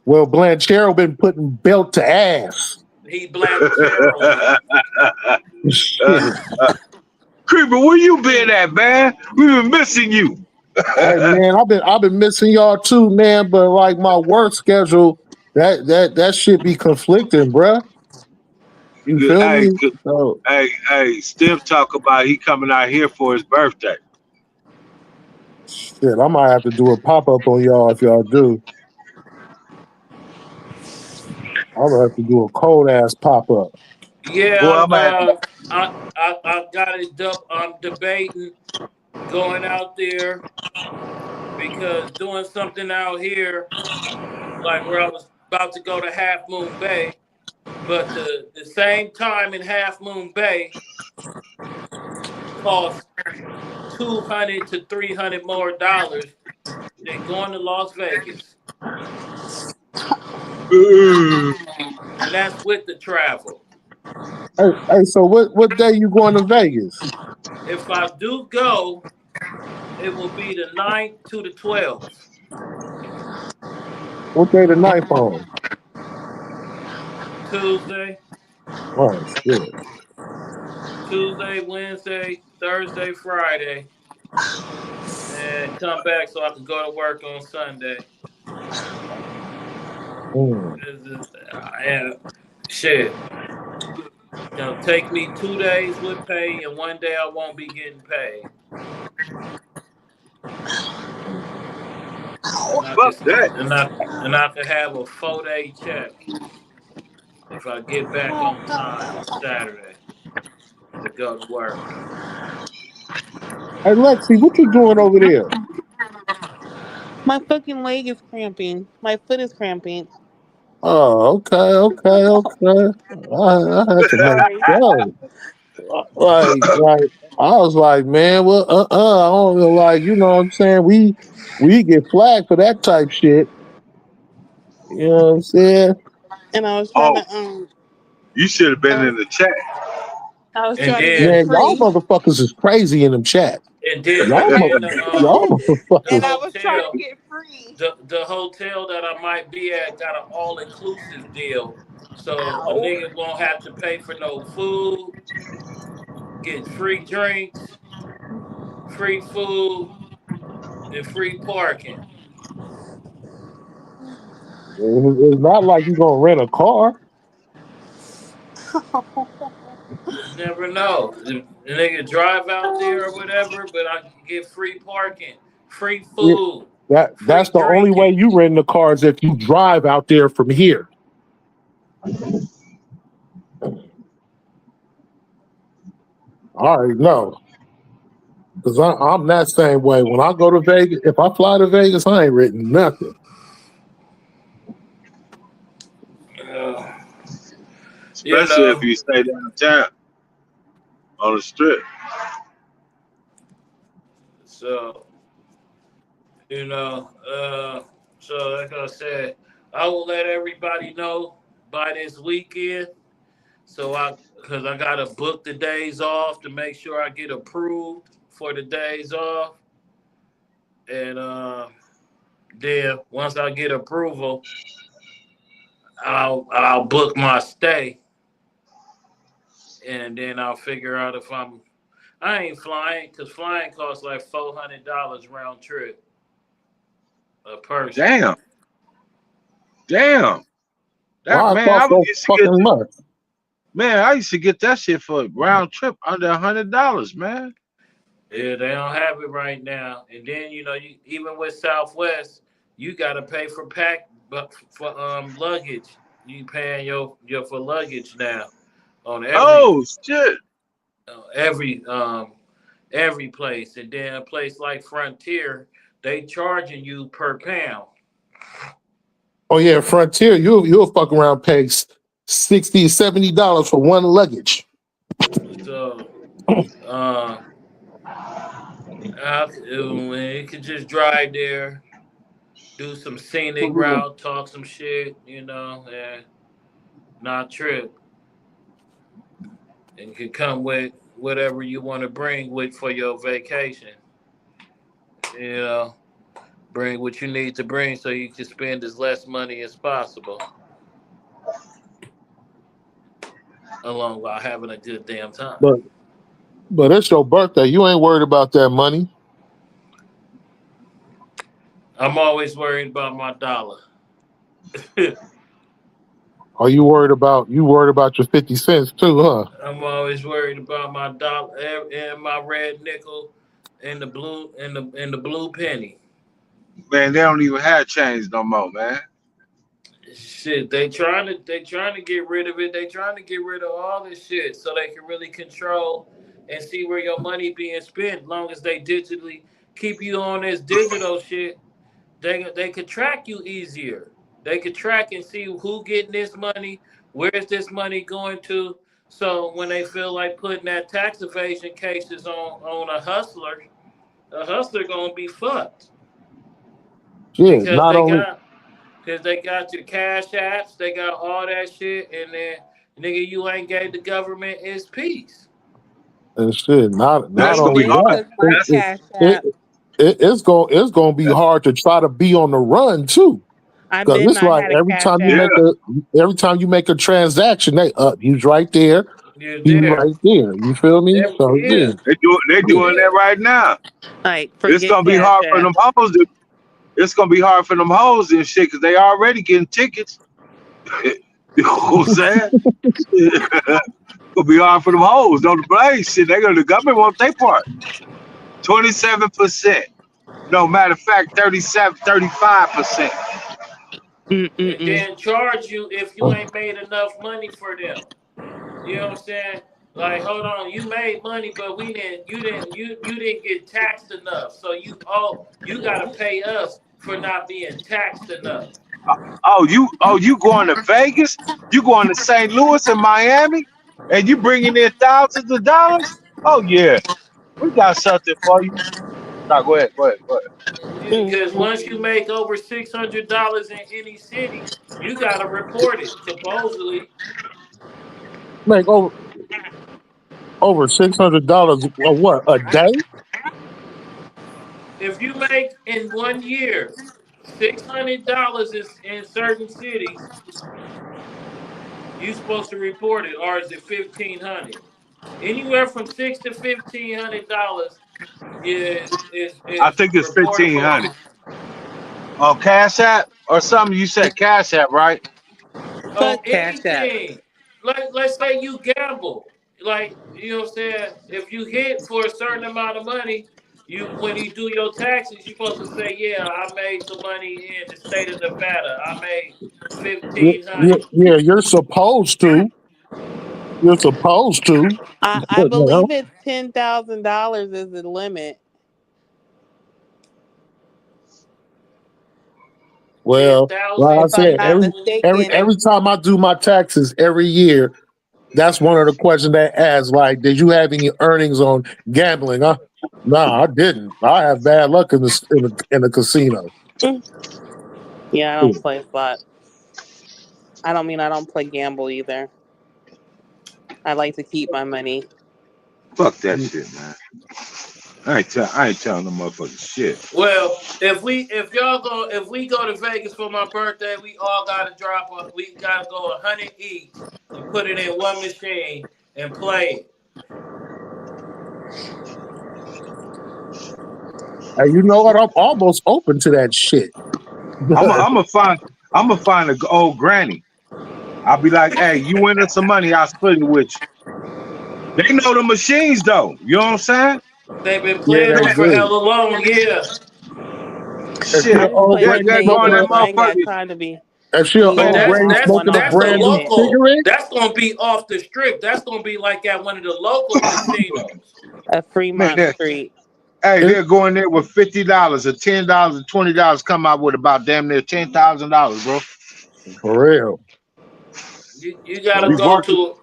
Well, Blanchero been putting belt to ass. He Blanchero. Creeper, where you been at, man? We've been missing you. Hey, man, I've been missing y'all too, man. But like my work schedule, that shit be conflicting, bruh. You feel me? Hey, Steve talk about he coming out here for his birthday. Shit, I might have to do a pop-up on y'all if y'all do. I'm gonna have to do a cold ass pop-up. Yeah, I got it up. I'm debating going out there because doing something out here, like where I was about to go to Half Moon Bay, but the same time in Half Moon Bay costs $200 to $300 more than going to Las Vegas. And that's with the travel. Hey, so what day you going to Vegas? If I do go, it will be the 9th to the 12th. What day the 9th on? Tuesday. Oh, shit. Tuesday, Wednesday, Thursday, Friday. And come back so I can go to work on Sunday. Shit. It'll take me 2 days with pay, and 1 day I won't be getting paid. And I can have a 4-day check if I get back on time on Saturday to go to work. Hey, Lexi, what you doing over there? My fucking leg is cramping. My foot is cramping. Oh, okay. I had to make sure. Like, I was like, man, well, I don't know, like, you know what I'm saying? We get flagged for that type shit. You know what I'm saying? And I was trying to You should have been in the chat. I was trying to get y'all motherfuckers is crazy in them chats. And then Y'all, and then y'all the And motherfuckers. I was trying to hotel get free. the hotel that I might be at got an all inclusive deal. So a Ow. nigga won't have to pay for no food, get free drinks, free food, and free parking. It's not like you gonna rent a car. You never know. The nigga drive out there or whatever, but I can get free parking, free Yeah, food, that's free the only way drinking. you rent a car is if you drive out there from here. All right, no, because I'm that same way. When I go to Vegas, if I fly to Vegas, I ain't renting nothing. Uh, you Especially if know, you stay downtown on the strip. so you know, so like I said, I will let everybody know by this weekend. So because I gotta book the days off to make sure I get approved for the days off, and then once I get approval, I'll book my stay, and then I'll figure out if I ain't flying because flying costs like $400 round trip a person. Damn. Damn. That Why it man, cost so used to get fucking much? man, I used to get that shit for a round trip under $100, man. Yeah, they don't have it right now. And then you even with Southwest, you gotta pay for but for luggage. You paying your for luggage now on Oh shit. every every place. And then a place like Frontier, they charging you per pound. Oh yeah, Frontier, you'll fuck around pay $60, $70 for one luggage. So you could just drive there, do some scenic route, talk some shit, and not trip. And you can come with whatever you want to bring with for your vacation. You know, bring what you need to bring so you can spend as less money as possible, along while having a good damn time. But it's your birthday. You ain't worried about that money. I'm always worried about my dollar. Are you worried about your 50 cents too, huh? I'm always worried about my dollar and my red nickel and the blue penny. Man, they don't even have change no more, man. Shit, they trying to get rid of it. They trying to get rid of all this shit so they can really control and see where your money being spent. Long as they digitally keep you on this digital shit, they could track you easier. They could track and see who getting this money, where's this money going to. So when they feel like putting that tax evasion cases on a hustler gonna be fucked Shit, because not they only got because they got your cash apps, they got all that shit, and then nigga, you ain't gave the government its piece. and shit, not That's They gonna be only did hard. that. took my cash app. It's gonna be hard to try to be on the run too. I Because did it's not like have a cash Yeah. app. every time you make a transaction, they up. He's right there. You're He's there. right there. You feel me? So yeah, Yeah, They doing yeah, that right now. Like, It's forget gonna be cash hard for app. them hoes. It's gonna be hard for them hoes and shit because they already getting tickets. You know what I'm saying? It'll be hard for them hoes. Don't blame shit. The government won't take part. 27%. No, matter of fact, 37, 35%. and Mm-mm-mm. then charge you if you ain't made enough money for them. You know what I'm saying? Like, hold on, you made money, but you didn't get taxed enough. So you gotta pay us for not being taxed enough. You going to Vegas? You going to St. Louis and Miami? And you bringing in thousands of dollars? Oh yeah, we got something for you. No, go ahead, go ahead, go ahead. Because once you make over $600 in any city, you gotta report it. Supposedly, make over $600 what a day? if you make in 1 year $600 in certain cities, you supposed to report it, or is it 1,500? Anywhere from $600 to $1,500 I is think it's reportable. 1,500 on Cash App or something. You said Cash App, right? So On it's Cash App. anything. Like, let's say you gamble. Like, you know what I'm saying? If you hit for a certain amount of money, when you do your taxes, you're supposed to say, yeah, I made some money in the state of Nevada. I made Yeah, 1,500. yeah, you're supposed to. You're supposed to. I You know? believe it's $10,000 is the limit. Well, like I 10,000 If I'm said, not in mistaken. every time I do my taxes every year, that's one of the questions they ask. Like, did you have any earnings on gambling? No, I didn't. I have bad luck in the casino. Yeah, I don't play slot. I don't mean I don't play gamble either. I like to keep my money. Fuck that shit, man. I ain't telling them motherfuckers shit. Well, if we go to Vegas for my birthday, we gotta go 100 each and put it in one machine and play it. And you know what? I'm almost open to that shit. I'm gonna find a old granny. I'll be like, hey, you win us some money, I'll split it with you. They know the machines though. You know what I'm saying? They've been Yeah, playing they them for do. hella long, yeah. If she I an Shit. just old play Yeah, the granny they're going smoking that casino. I ain't got motherfucker. time to if she an be But old going granny off on smoking no a that's the brand new bullshit. local. cigarette, That's gonna be off the strip. That's gonna be like at one of the local casinos. A Man, Fremont Street. hey, it, they're going there with $50 or $10 or $20, come out with about damn near $10,000, bro. for real. You gotta We go working. to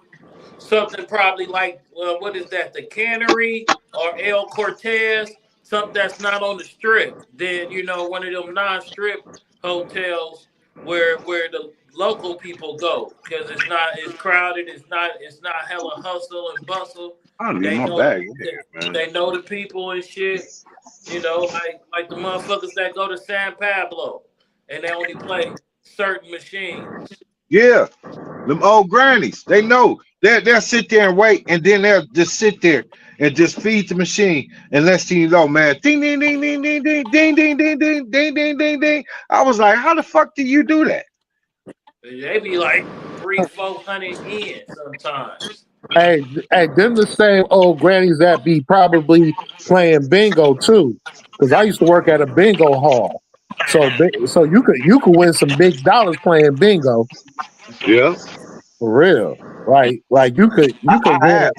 something probably like what is that? The Cannery or El Cortez, something that's not on the strip. Then one of them non-strip hotels where the local people go because it's crowded. It's not hella hustle and bustle. I don't leave They my know bag in they, here, man. they know the people and shit. Like the motherfuckers that go to San Pablo and they only play certain machines. Yeah, them old grannies, they know. They'll sit there and wait, and then they'll just sit there and just feed the machine and let you know, man. Ding ding ding ding ding ding ding ding ding ding ding ding ding ding. I was like, how the fuck do you do that? They be like 300-400 in sometimes. Hey, hey, them the same old grannies that be probably playing bingo too. Because I used to work at a bingo hall, so you could win some big dollars playing bingo Yeah, for real. Like I have.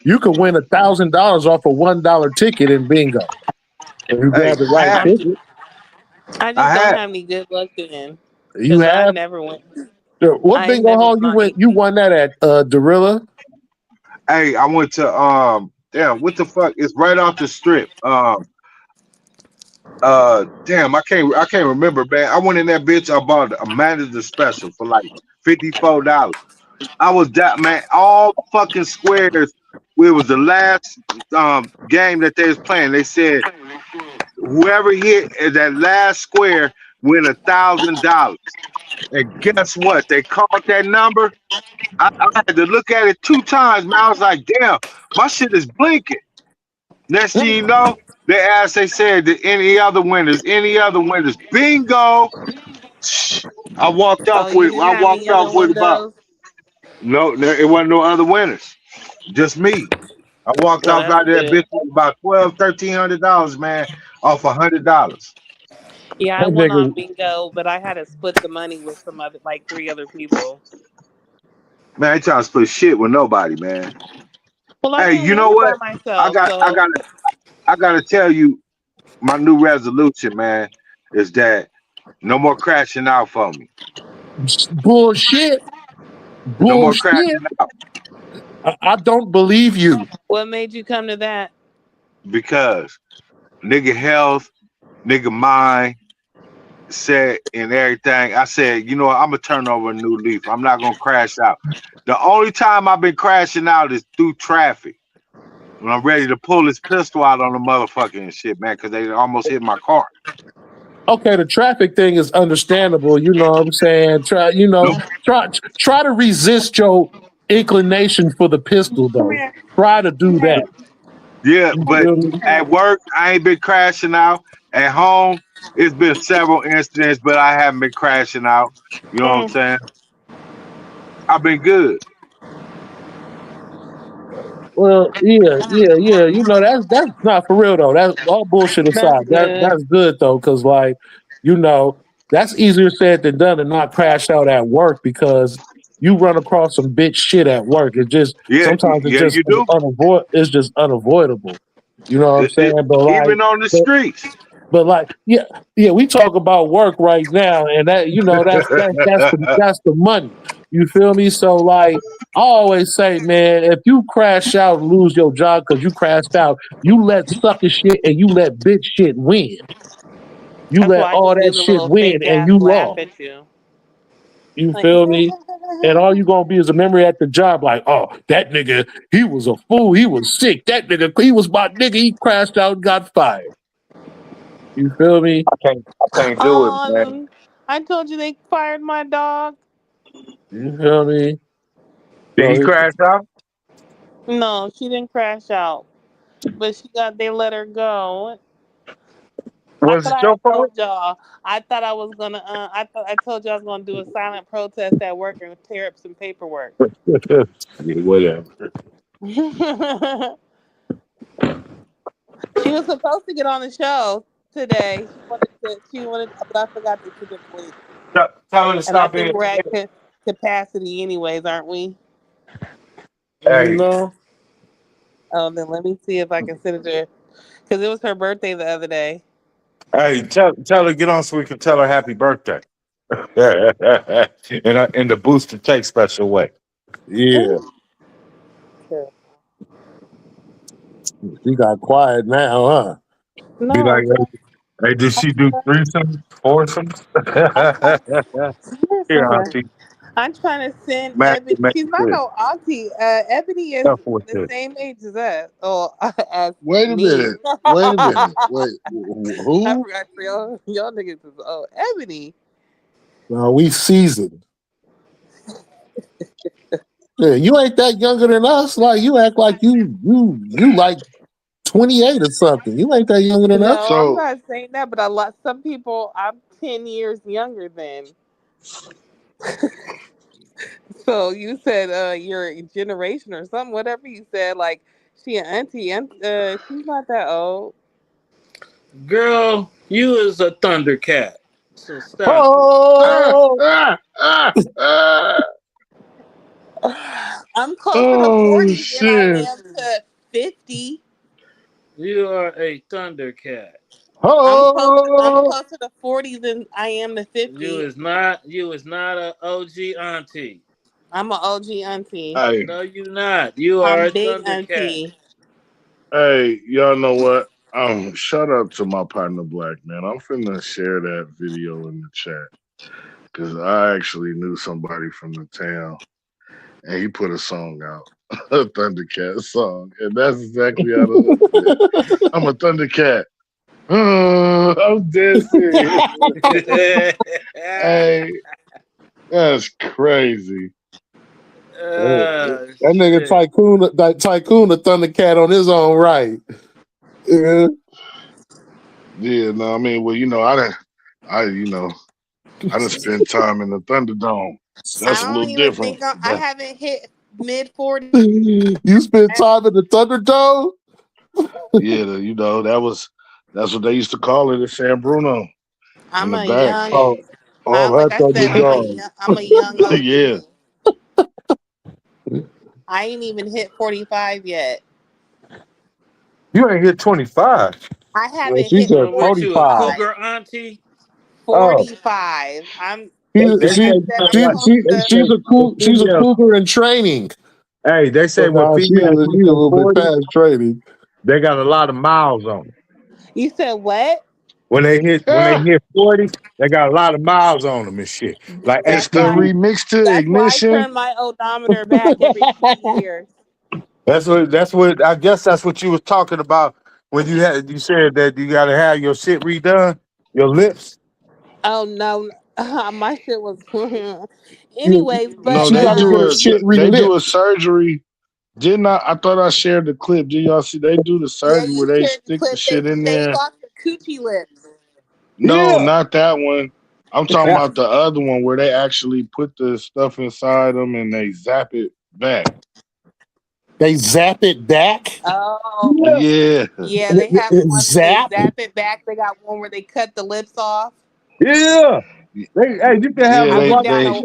you could win $1,000 off a $1 ticket in bingo if you Hey, grab the I right have. ticket. I I just don't have. have any good luck then. You Because I have never went. what I ain't bingo never hall went you on went? any. You won that at DRealla. Hey, I went to damn, what the fuck? It's right off the strip. Damn, I can't remember, man. I went in that bitch. I bought a manager special for like $54. I was that man. All fucking squares. It was the last game that they was playing. They said whoever hit at that last square win $1,000. And guess what? They called that number. I had to look at it 2 times, man. I was like, damn, my shit is blinking. Next thing you know, they asked, they said, "Did any other winners? Any other winners?" Bingo. I walked Oh, off you with didn't have any other about windows? no, it wasn't no other winners. Just me. I walked Oh, off that's out there good. bitch with about $1,200, man, off $100. Yeah, I That went on nigga, bingo, but I had to split the money with some other, like three other people. Man, I ain't trying to split shit with nobody, man. Well, I Hey, didn't you know win by what? I myself, got I so got I gotta tell you, my new resolution, man, is that no more crashing out for me. bullshit, No more bullshit. crashing out I don't believe you. what made you come to that? because nigga health, nigga mind, said and everything. I said, you know what, I'm gonna turn over a new leaf. I'm not gonna crash out. The only time I've been crashing out is through traffic. when I'm ready to pull this pistol out on the motherfucking shit, man, because they almost hit my car. Okay, the traffic thing is understandable. You know what I'm saying? Nope. Try to resist your inclination for the pistol, Come though. here. Try to do Come here. that. Yeah, You but feel me? at work, I ain't been crashing out. At home, it's been several incidents, but I haven't been crashing out. You know what I'm Mm, saying? I've been good. Well, yeah. You know, that's not for real though. That's all bullshit that's aside. good. That's good though, because like, you know, that's easier said than done to not crash out at work because you run across some bitch shit at work. It just Yeah, sometimes yeah, you do. it's just unavoidable. You know what I'm saying? Even on the streets. But like, yeah, we talk about work right now, and that you know that's the money. You feel me? So like, I always say, man, if you crash out and lose your job because you crashed out, you let sucker shit and you let bitch shit win. You That's let why I all just do that the shit little win, fake and ass you laugh lost. at you. You Like, feel me? And all you gonna be is a memory at the job, like, oh, that nigga, he was a fool, he was sick. That nigga, he was my nigga, he crashed out and got fired. You feel me? I can't do it, man. I told you they fired my dog. You feel me? Did he So crash out? No, she didn't crash out, but they let her go. I Was thought it I your had fault? told y'all. I thought I was gonna. I told you I was gonna do a silent protest at work and tear up some paperwork. Yeah, whatever. She was supposed to get on the show today. She wanted to. She wanted, but I forgot that she didn't wait. Tell him to And I stop think being. we're at capacity, anyways, aren't we? you Hey, know, Oh, then let me see if I can send it to her because it was her birthday the other day. hey, tell her get on so we can tell her happy birthday. In the booster take special way. yeah, she got quiet now, huh? Be No, like, hey, did she do threesomes, foursomes? I'm trying to send her Here, something. Auntie, I'm trying to send Mac will Ebony. make She's not this. no auntie. Ebony is Stuff with the this. same age as us. Oh, as Wait a me. minute. Wait a minute. Wait. I Who? forgot y'all niggas is Ebony. No, we seasoned. Yeah, you ain't that younger than us. Like you act like you like 28 or something. You ain't that younger than us. No, I'm So not saying that, but a lot some people I'm 10 years younger than. So you said your generation or something, whatever you said, like she an auntie, and she's not that old. Girl, you is a Thundercat. So stop it. ah, Oh, ah, ah, ah. I'm closer to Oh 40 than I shit. am to 50. You are a Thundercat. I'm oh, closer to 40 than I am to You 50. is not a OG auntie. I'm an OG auntie. Hey, No, you not. You are I'm a big Thundercat. auntie. hey, y'all know what? Shout out to my partner Black Man. I'm finna share that video in the chat because I actually knew somebody from the town, and he put a song out, a Thundercat song, and that's exactly how the hook went. I'm a Thundercat. I'm dead serious. Hey, that's crazy. Oh, that nigga shit. tycoon, the Thundercat on his own right. Yeah. Yeah, no, I mean, well, I done spent time in the Thunderdome. I That's a don't little even different. think I But haven't hit mid 40. You spent time in the Thunderdome? yeah, that's what they used to call it at San Bruno in I'm the a back. young, Oh, like that I said, Thunderdome. I'm a young Yeah. OG. I ain't even hit 45 yet. You ain't hit 25. I Well, haven't she hit said What you, a 45. 45. cougar auntie? Oh, 45. I'm They, she, they like she, say I you said, know I'm she, what? close she, They to. say with she's a females. cougar in training. Hey, they say But with nah, females she reach a their little bit 40, past training. they got a lot of miles on them. You said what? When they hit 40, they got a lot of miles on them and shit. Like It's That's the why. HPV. remix to That's why I Ignition. turn my odometer back every few years. That's what I guess that's what you was talking about when you said that you gotta have your shit redone, your lips. Oh no, my shit was. You, Anyways, No, but she gotta get her shit they do relit. a surgery. Didn't I? I thought I shared the clip. Did y'all see? They do the yeah, surgery where you they shared the stick the clip. They shit in shave there. off your coochie lips. No, Yeah. not that one. I'm talking about the other one where they actually put the stuff inside them and they zap it back. They zap it back. Oh, Yeah. Yeah, yeah, they have one that they Zap. zap it back. They got one where they cut the lips off. Yeah. Hey, you can have yeah. I them went right. down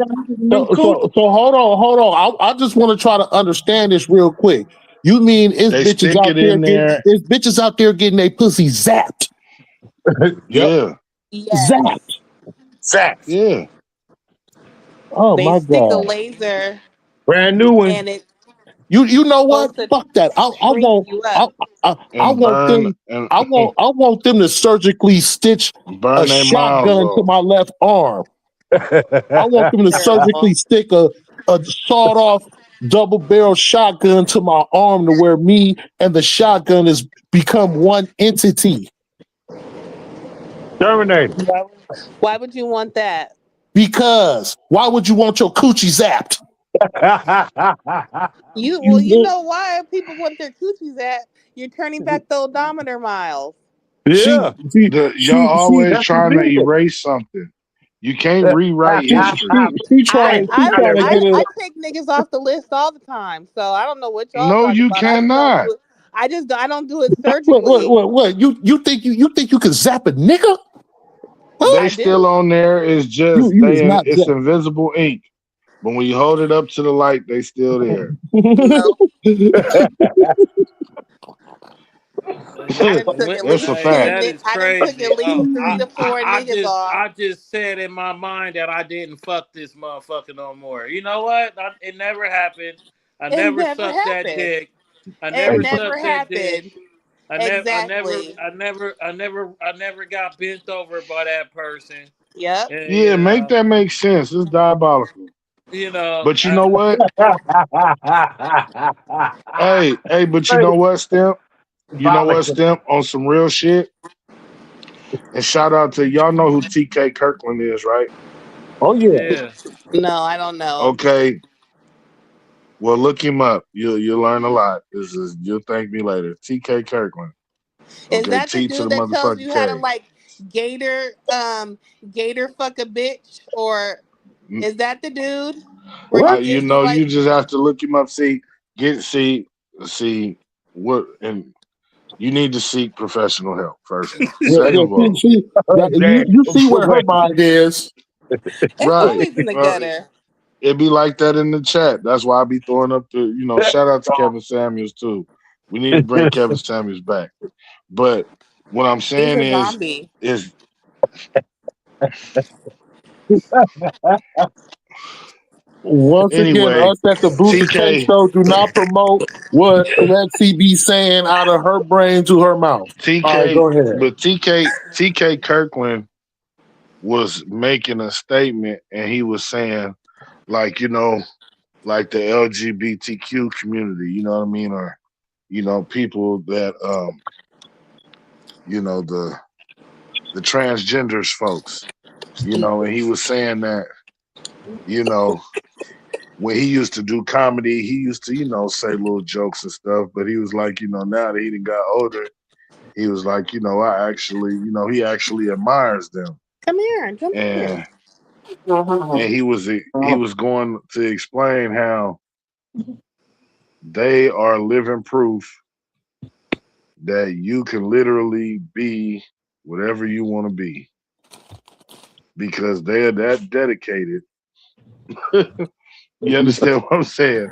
a. So hold on. I just want to try to understand this real quick. You mean They stick it in there. it's bitches out there getting their pussy zapped? Yep. Yeah, Yes, Zapped. Zapped. yeah. Oh they my stick a god. laser Brand new one. and it's You know what? supposed to Fuck that. I shrink want you up. I And want burn them and I want them to surgically stitch a burn their mouths shotgun to off. my left arm. I want them to surgically Girl, stick a sawed off double barrel shotgun to my arm to where me and the shotgun is become one entity. Terminator. why would you want that? Because why would you want your coochie zapped? You know why people want their coochies at? You're turning back the odometer miles. See, Yeah. y'all always That's trying to illegal. erase something. You can't rewrite She, history. she trying to get I it. take niggas off the list all the time. So I don't know what y'all No, talking you about. I just don't do cannot. it. I don't do it What? surgically. What? You think you can zap a nigga? Huh? They I still do. on there. It's just You is not it's zap. invisible ink. But when you hold it up to the light, they still there. No, I done took at That's a least Hey, fact. that is I done took crazy. at least three to four niggas off. I just said in my mind that I didn't fuck this motherfucker no more. You know what? It never happened. I It never never sucked that happened. dick. I It never never sucked that dick. happened. Exactly. I never got bent over by that person. Yep. And, Yeah, make that make sense. It's diabolical. you know, But you know what? But you know what, Stimp? You know what, Stimp? On some real shit. And shout out to y'all know who TK Kirkland is, right? Oh yeah. yeah. No, I don't know. Okay. Well, look him up. You'll learn a lot. This is you'll thank me later. TK Kirkland. Is Okay, that the T to the dude that tells motherfucking you how to K. like gator gator fuck a bitch, or is that the dude where he What? You gives you know, like you just have to look him up. See what, and you need to seek professional help first of all. Yeah, Second yeah. of all, You you see where her mind is. it's right? always in the gutter? It be like that in the chat. That's why I be throwing up shout out to Kevin Samuels too. We need to bring Kevin Samuels back. But what I'm He's saying a zombie. is Once again, anyway, us at the Booster K TK, Show do not promote what Lexi be saying out of her brain to her mouth. All right, TK, go ahead. but TK Kirkland was making a statement and he was saying, like, like the LGBTQ community, you know what I mean? Or, people that, the transgenders folks, and he was saying that, you know, when he used to do comedy, he used to, say little jokes and stuff, but he was like, now that he done got older, he was like, I actually, he actually admires them. Come here, come here. And he was going to explain how they are living proof that you can literally be whatever you want to be because they're that dedicated. You understand what I'm saying?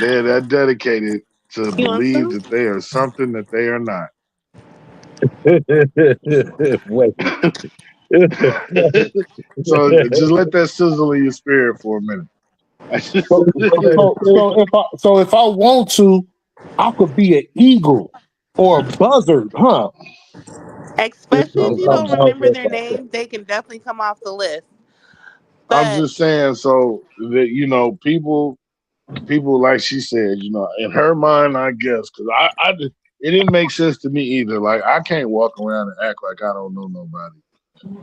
They're that dedicated to You want believe some? that they are something that they are not. Wait. So just let that sizzle in your spirit for a minute. So if I want to, I could be an eagle or a buzzard, huh? Especially if you I'm don't remember their names, they can definitely come off the list. I'm But just saying so that people people, like she said, in her mind, I guess, because it didn't make sense to me either. Like, I can't walk around and act like I don't know nobody.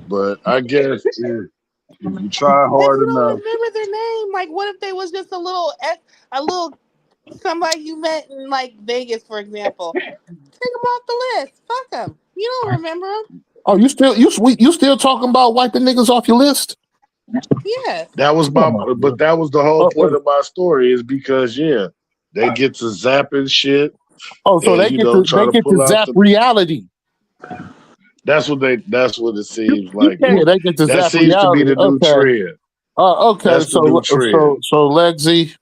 But I guess if you try If hard you don't enough, remember their name, like what if they was just a little somebody you met in like Vegas, for example? Take them off the list. Fuck them. You don't remember them. Oh, you still talking about wiping niggas off your list? Yes. that was Oh my, my but god. that was the whole Oh, point of my story is because they get to zapping shit so and try they to get to pull out zap the. reality. That's what it seems like. Yeah, they get to That zap seems to be reality. the new Okay. trend. Okay. That's the new trend. So Lexi.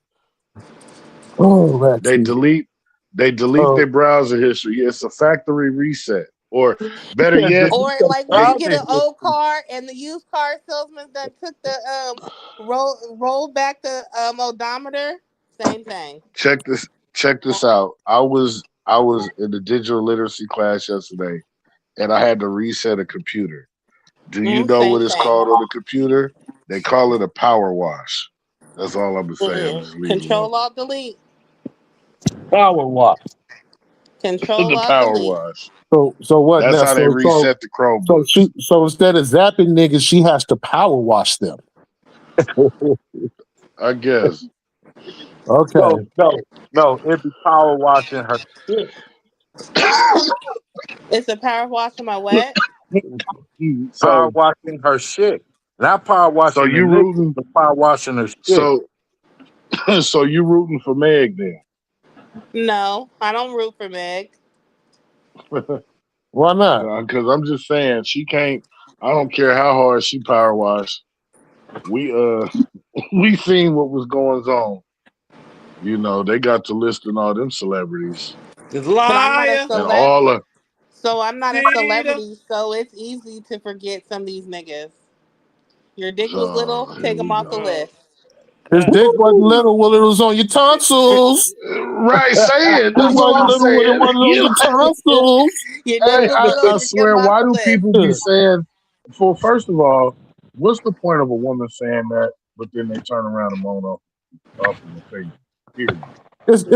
Oh, They Lexi. delete they delete Oh, their browser history. It's a factory reset. Or better yeah, yet, Or the like when you get browser an old history. car and the used car salesman that took the roll back the odometer, same thing. check this out. I was in the digital literacy class yesterday and I had to reset a computer. Do you know Same what it's thing. called on the computer? They call it a power wash. That's all I'm gonna say. I'm just leave it alone. Control Alt Delete. Power wash. Control The Alt power Delete. wash. So what That's now? how they reset the Chromebooks. Instead of zapping niggas, she has to power wash them. I guess. Okay. No, it'd be power washing her shit. It's a power wash on my what? Power so washing her shit. Not power so washing the you niggas, rooting but power washing her shit. so so you rooting for Meg then? No, I don't root for Meg. Why not? Because I'm just saying she can't. I don't care how hard she power wash. We we seen what was going on. They got to listing all them celebrities This But I'm not a liar. and celeb, all of. so I'm not a Cheater. celebrity. So it's easy to forget some of these niggas. Your dick was little. So here Take them we off the go. Oh list. His God. dick wasn't little when it was on your tonsils. Right, say it. It That's all wasn't I'm little when it saying. wasn't on your tonsils. Your dick Hey, was little. I You get them swear, off why the do list. people be saying? For first of all, what's the point of a woman saying that, but then they turn around and moan off of the face? Period.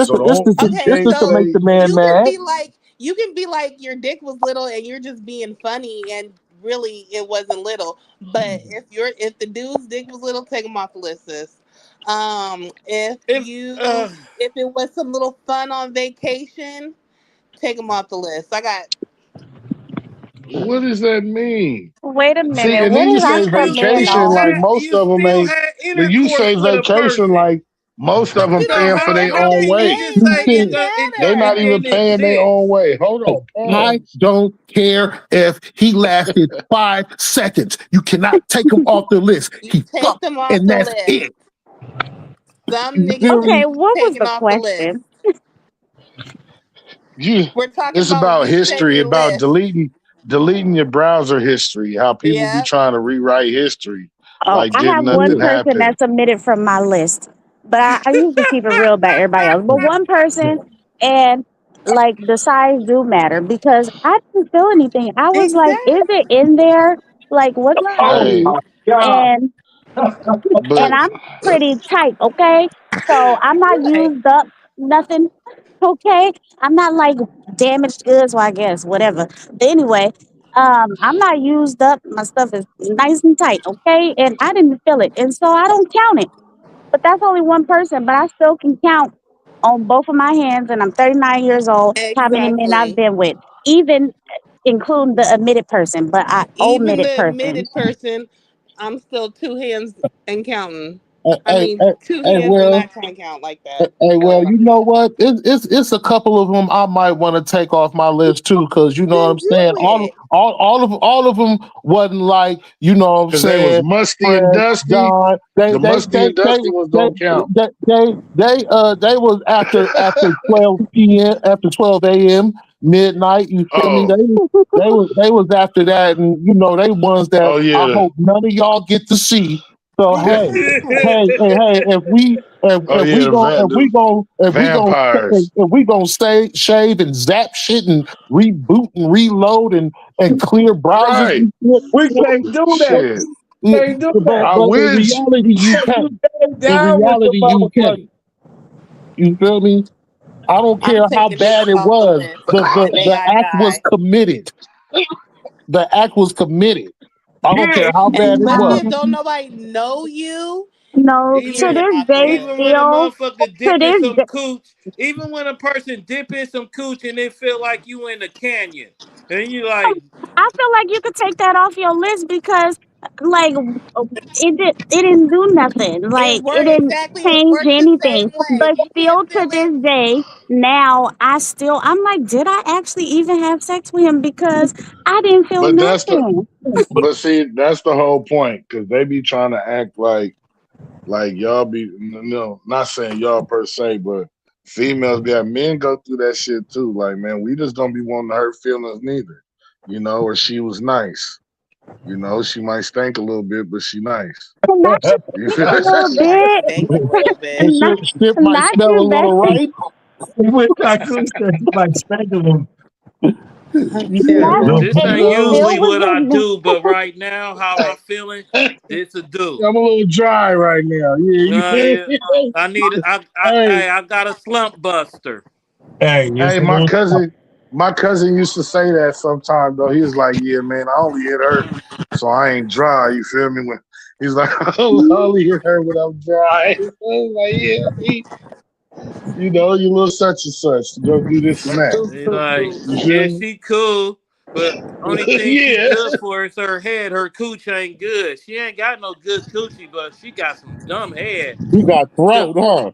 So the only you Okay, can't It's to so make say the man mad. you can be like your dick was little and you're just being funny and really it wasn't little. But if the dude's dick was little, take him off the list, sis. If If it was some little fun on vacation, take him off the list. I got what does that mean? Wait a See, minute. and Where then you did I say come in vacation, on? like most you of them still ain't. had Then you intercourse say with a vacation, person. like most of but them you don't paying for their remember own their You way. just names, say so it it doesn't They're it not matter. even didn't paying their own exist. way. Hold on, I pause. don't care if he lasted 5 seconds. You cannot take him off the list. You He take fucked, them off and the that's list. it. Some You niggas feel need Okay, me? to be what was taken the off the list. question? You, We're talking it's about about history, resetting about lists. deleting your browser history. How people be Yep. trying to rewrite history, Oh, like I didn't have one nothing person happen. that's omitted from my list, but I usually keep it real about everybody else. But one person, and like the size do matter because I didn't feel anything. I was like, is it Exactly. in there? Like, what's Oh Hey, happening? my God. And but I'm pretty tight, okay? So I'm not Right. used up, nothing, okay? I'm not like damaged goods, well, I guess, whatever. But anyway, I'm not used up. My stuff is nice and tight, okay? And I didn't feel it. And so I don't count it. But that's only one person, but I still can count on both of my hands, and I'm 39 years old, how many men I've Exactly. been with, even including the admitted person, but I Even omitted the person. admitted person, I'm still two hands and counting. I Hey, mean, hey, two hey, hands and well, not trying to count like that. well, you know what? It's a couple of them I might want to take off my list too, because you know what Then I'm do saying. it. All of them wasn't like you know what I'm because they was saying. musty and Fred, dusty, John, the musty and dusty ones they don't count. they was after 12 p.m. after 12 a.m. midnight. You feel me? Oh, They was after that, and you know they ones that oh I yeah, hope none of y'all get to see. So hey, Exactly. if we oh yeah, the vampires. if we gonna stay shave and zap shit and reboot and reload and clear browsers Right, and shit, We can't do that. shit. Can't do that. I but in wish. reality you You can. came In down with the reality you can. motherfucker. You feel me? I don't I'm care how taking bad niggas it off the was. list the day The I act was die. committed. The act was committed. I don't care how And bad it especially was. if don't nobody know you, No, you to Even get this off the day, list. even when a still motherfucker to dip in this some day, cooch, even when a person dip in some cooch and it feel like you in a canyon, and you like, I feel like you could take that off your list because, like, it didn't do nothing. It Like, it worked didn't exactly. It change worked the anything. same way. If But you can't still, feel to it, this day, now I'm like, did I actually even have sex with him? Because I didn't feel But that's the nothing. but see, that's the whole point because they be trying to act like y'all be no, not saying y'all per se, but females got men go through that shit too. Like, man, we just don't be wanting to hurt feelings neither. Or she was nice. She might stink a little bit, but she nice. Not you You think feel a little she might bit. stink a little And bit. not shit might not smell a you, little Bessie. right. With tycoon said he like spanking him. I'm Not No, terrible. this and ain't he no. still usually was what I in. do, but right now, how hey, I'm feeling, I'm this a do. a little dry right now. Yeah. Yeah, I need, Hey, I got a slump buster. Hey, it's hey, a my little tough. cousin, my cousin used to say that sometime though. He was like, "Yeah, man, I only hit her, so I ain't dry." You feel me? When he's like, "I only hit her when I'm dry." I was like, "Yeah, you little such and such to go do this and that." Cool, You cool, like, cool. You yeah, feel she cool, but only me? thing she Yeah, good for is her head. Her cooch ain't good. She ain't got no good coochie, but she got some dumb head. You got So, throat, huh?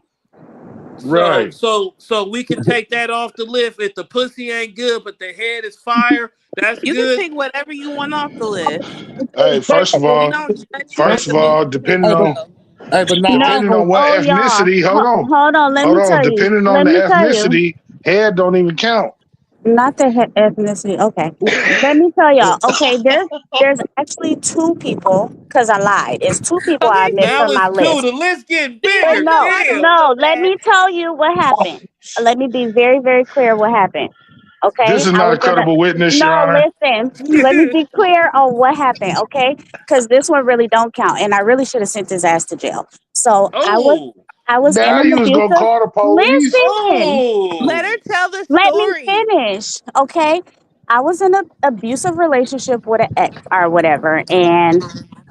so, right. so, so we can take that off the list. If the pussy ain't good, but the head is fire, that's You can good. take whatever you want off the list. Hey, We don't judge you Hey, at first the of booty all, list, hey, but so. not No, depending Afro. on what oh y'all, ethnicity, hold on. hold on, depending on Let the me tell you. ethnicity, head don't even count. Not the ethnicity. Okay, let me tell y'all. Okay, there's actually two people because I lied. It's two people I Okay, admit Now from see? it's my two. list. The list getting See, And I bigger. know no, I Damn. don't no. feel Let bad. me tell you what happened. Let me be very, very clear what happened. Okay, This is I not was a in a credible witness, Your no. Honor. Listen, let me be clear on what happened. Okay, because this one really don't count, and I really should have sent his ass to jail. So Oh, I was in Now an you was gonna abusive. call the police? Listen. Let her oh. tell the Let me story. finish, okay? I was in an abusive relationship with an ex or whatever, and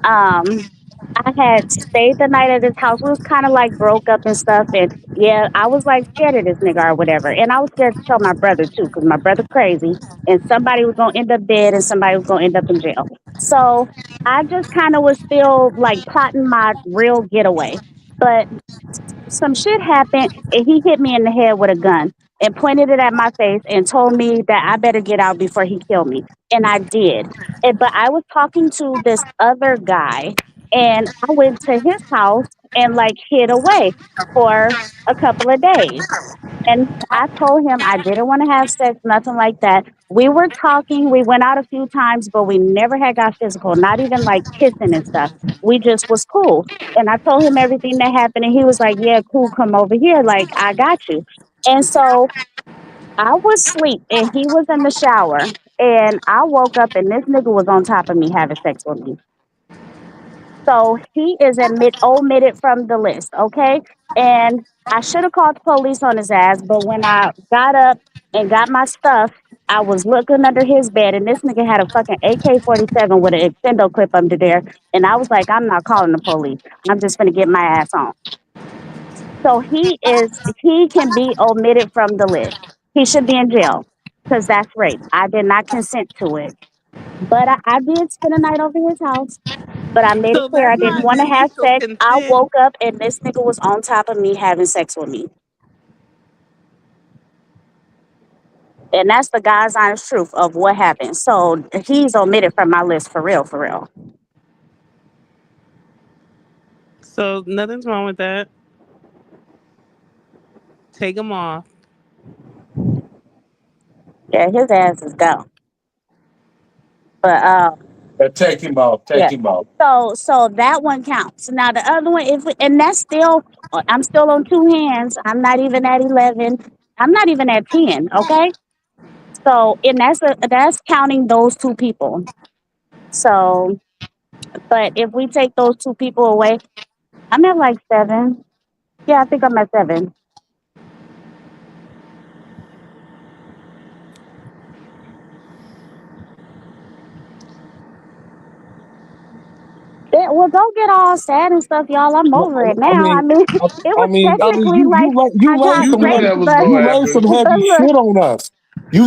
um, I had stayed the night at his house. We was kind of like broke up and stuff, and yeah, I was like scared of this nigga or whatever, and I was scared to tell my brother too, because my brother crazy, and somebody was gonna end up dead, and somebody was gonna end up in jail. So I just kind of was still like plotting my real getaway, but some shit happened and he hit me in the head with a gun and pointed it at my face and told me that I better get out before he killed me. And I did. But I was talking to this other guy and I went to his house and like hid away for a couple of days. And I told him I didn't want to have sex, nothing like that. We were talking, we went out a few times, but we never had got physical, not even like kissing and stuff. We just was cool. And I told him everything that happened, and he was like, "Yeah, cool, come over here. Like, I got you." And so I was asleep, and he was in the shower. And I woke up, and this nigga was on top of me having sex with me. So he is omitted from the list, okay? And I should have called the police on his ass, but when I got up and got my stuff, I was looking under his bed, and this nigga had a fucking AK-47 with an extendo clip under there. And I was like, I'm not calling the police. I'm just gonna get my ass on. So he can be omitted from the list. He should be in jail because that's rape. I did not consent to it. But I did spend a night over his house, but I made it So clear I that's didn't not want to have initial sex. I consent. woke up and this nigga was on top of me having sex with me. And that's the God's honest truth of what happened. So he's omitted from my list for real, for real. So nothing's wrong with that. Take them off. Yeah, his ass is gone. But Take him off. Take yeah. him off. So that one counts. Now the other one, and that's still I'm still on two hands. I'm not even at 11. I'm not even at 10. Okay. So and that's counting those two people. So but if we take those two people away, I'm at like 7. Yeah, I think I'm at 7. Well, don't get all sad and stuff, y'all. I'm over it I now. I mean, mean, I, it was I mean, technically like I you laid got You some knew heavy, pregnant, that was but you gonna laid some happen. heavy look, shit on us.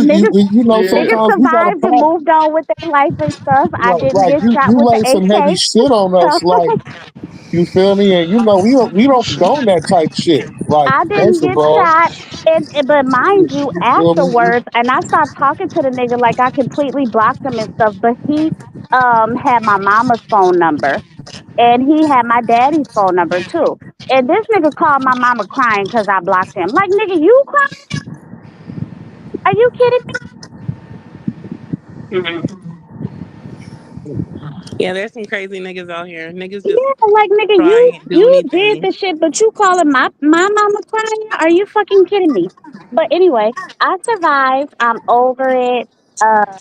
niggas, You know, Yeah. niggas sometimes we gotta survived and pack. moved on with their life and stuff. I didn't Like get shot you with the laid some heavy AK, shit on us. Like you feel me? And you know, we don't condone that type shit. Like I didn't first of get all, shot. But mind you, you feel me? afterwards, and I stopped talking to the nigga, like I completely blocked him and stuff. But he had my mama's phone number, and he had my daddy's phone number too. And this nigga called my mama crying because I blocked him. Like, nigga, you crying? Are you kidding me? Yeah, there's some crazy niggas out here. Niggas just Yeah, like nigga, try you and do you did anything. the shit, but you calling my mama crying? Are you fucking kidding me? But anyway, I survived. I'm over it. Uh,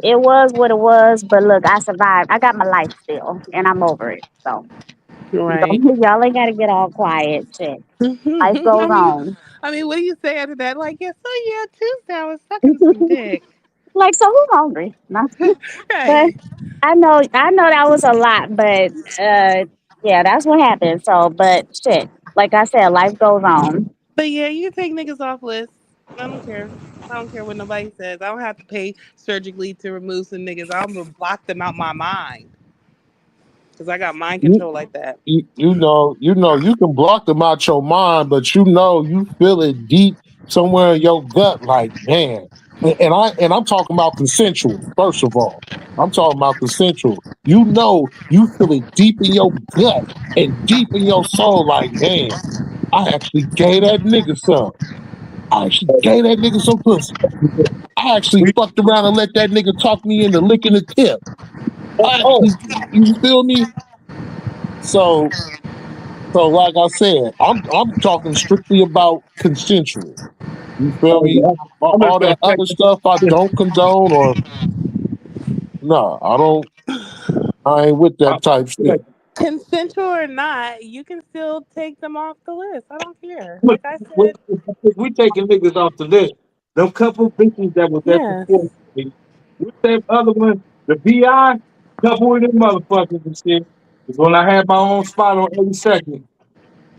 it was what it was. But look, I survived. I got my life still, and I'm over it. So Right. y'all ain't gotta get all quiet. Shit, life goes I mean, on. what do you say after that? Like, yeah, so yeah, Tuesday I was sucking some dick. Like, so who's hungry? No. But Right. I know that was a lot, but yeah, that's what happened. So, but shit, like I said, life goes on. But yeah, you can take niggas off lists. I don't care. I don't care what nobody says. I don't have to pay surgically to remove some niggas. I'm gonna block them out my mind because I got mind You, control like that. you can block them out your mind, but you feel it deep somewhere in your gut, like man. And I'm talking about consensual. First of all, I'm talking about consensual. You feel it deep in your gut and deep in your soul, like man, I actually gave that nigga some. I actually gave that nigga some pussy. I actually We fucked around and let that nigga talk me into licking the tip. I oh, actually, you feel me? So So, like I said, I'm talking strictly about consensual. You feel me? I'm All just gonna that other stuff I say don't condone, or no, I don't. I ain't with that type shit. Consensual or not, you can still take them off the list. I don't care. Look, Like I we said, we taking niggas off the list. Them couple bitches that was at the yes. court, what's that other one? The BI, couple of them motherfuckers and shit. 'Cause when I had my own spot on 82nd,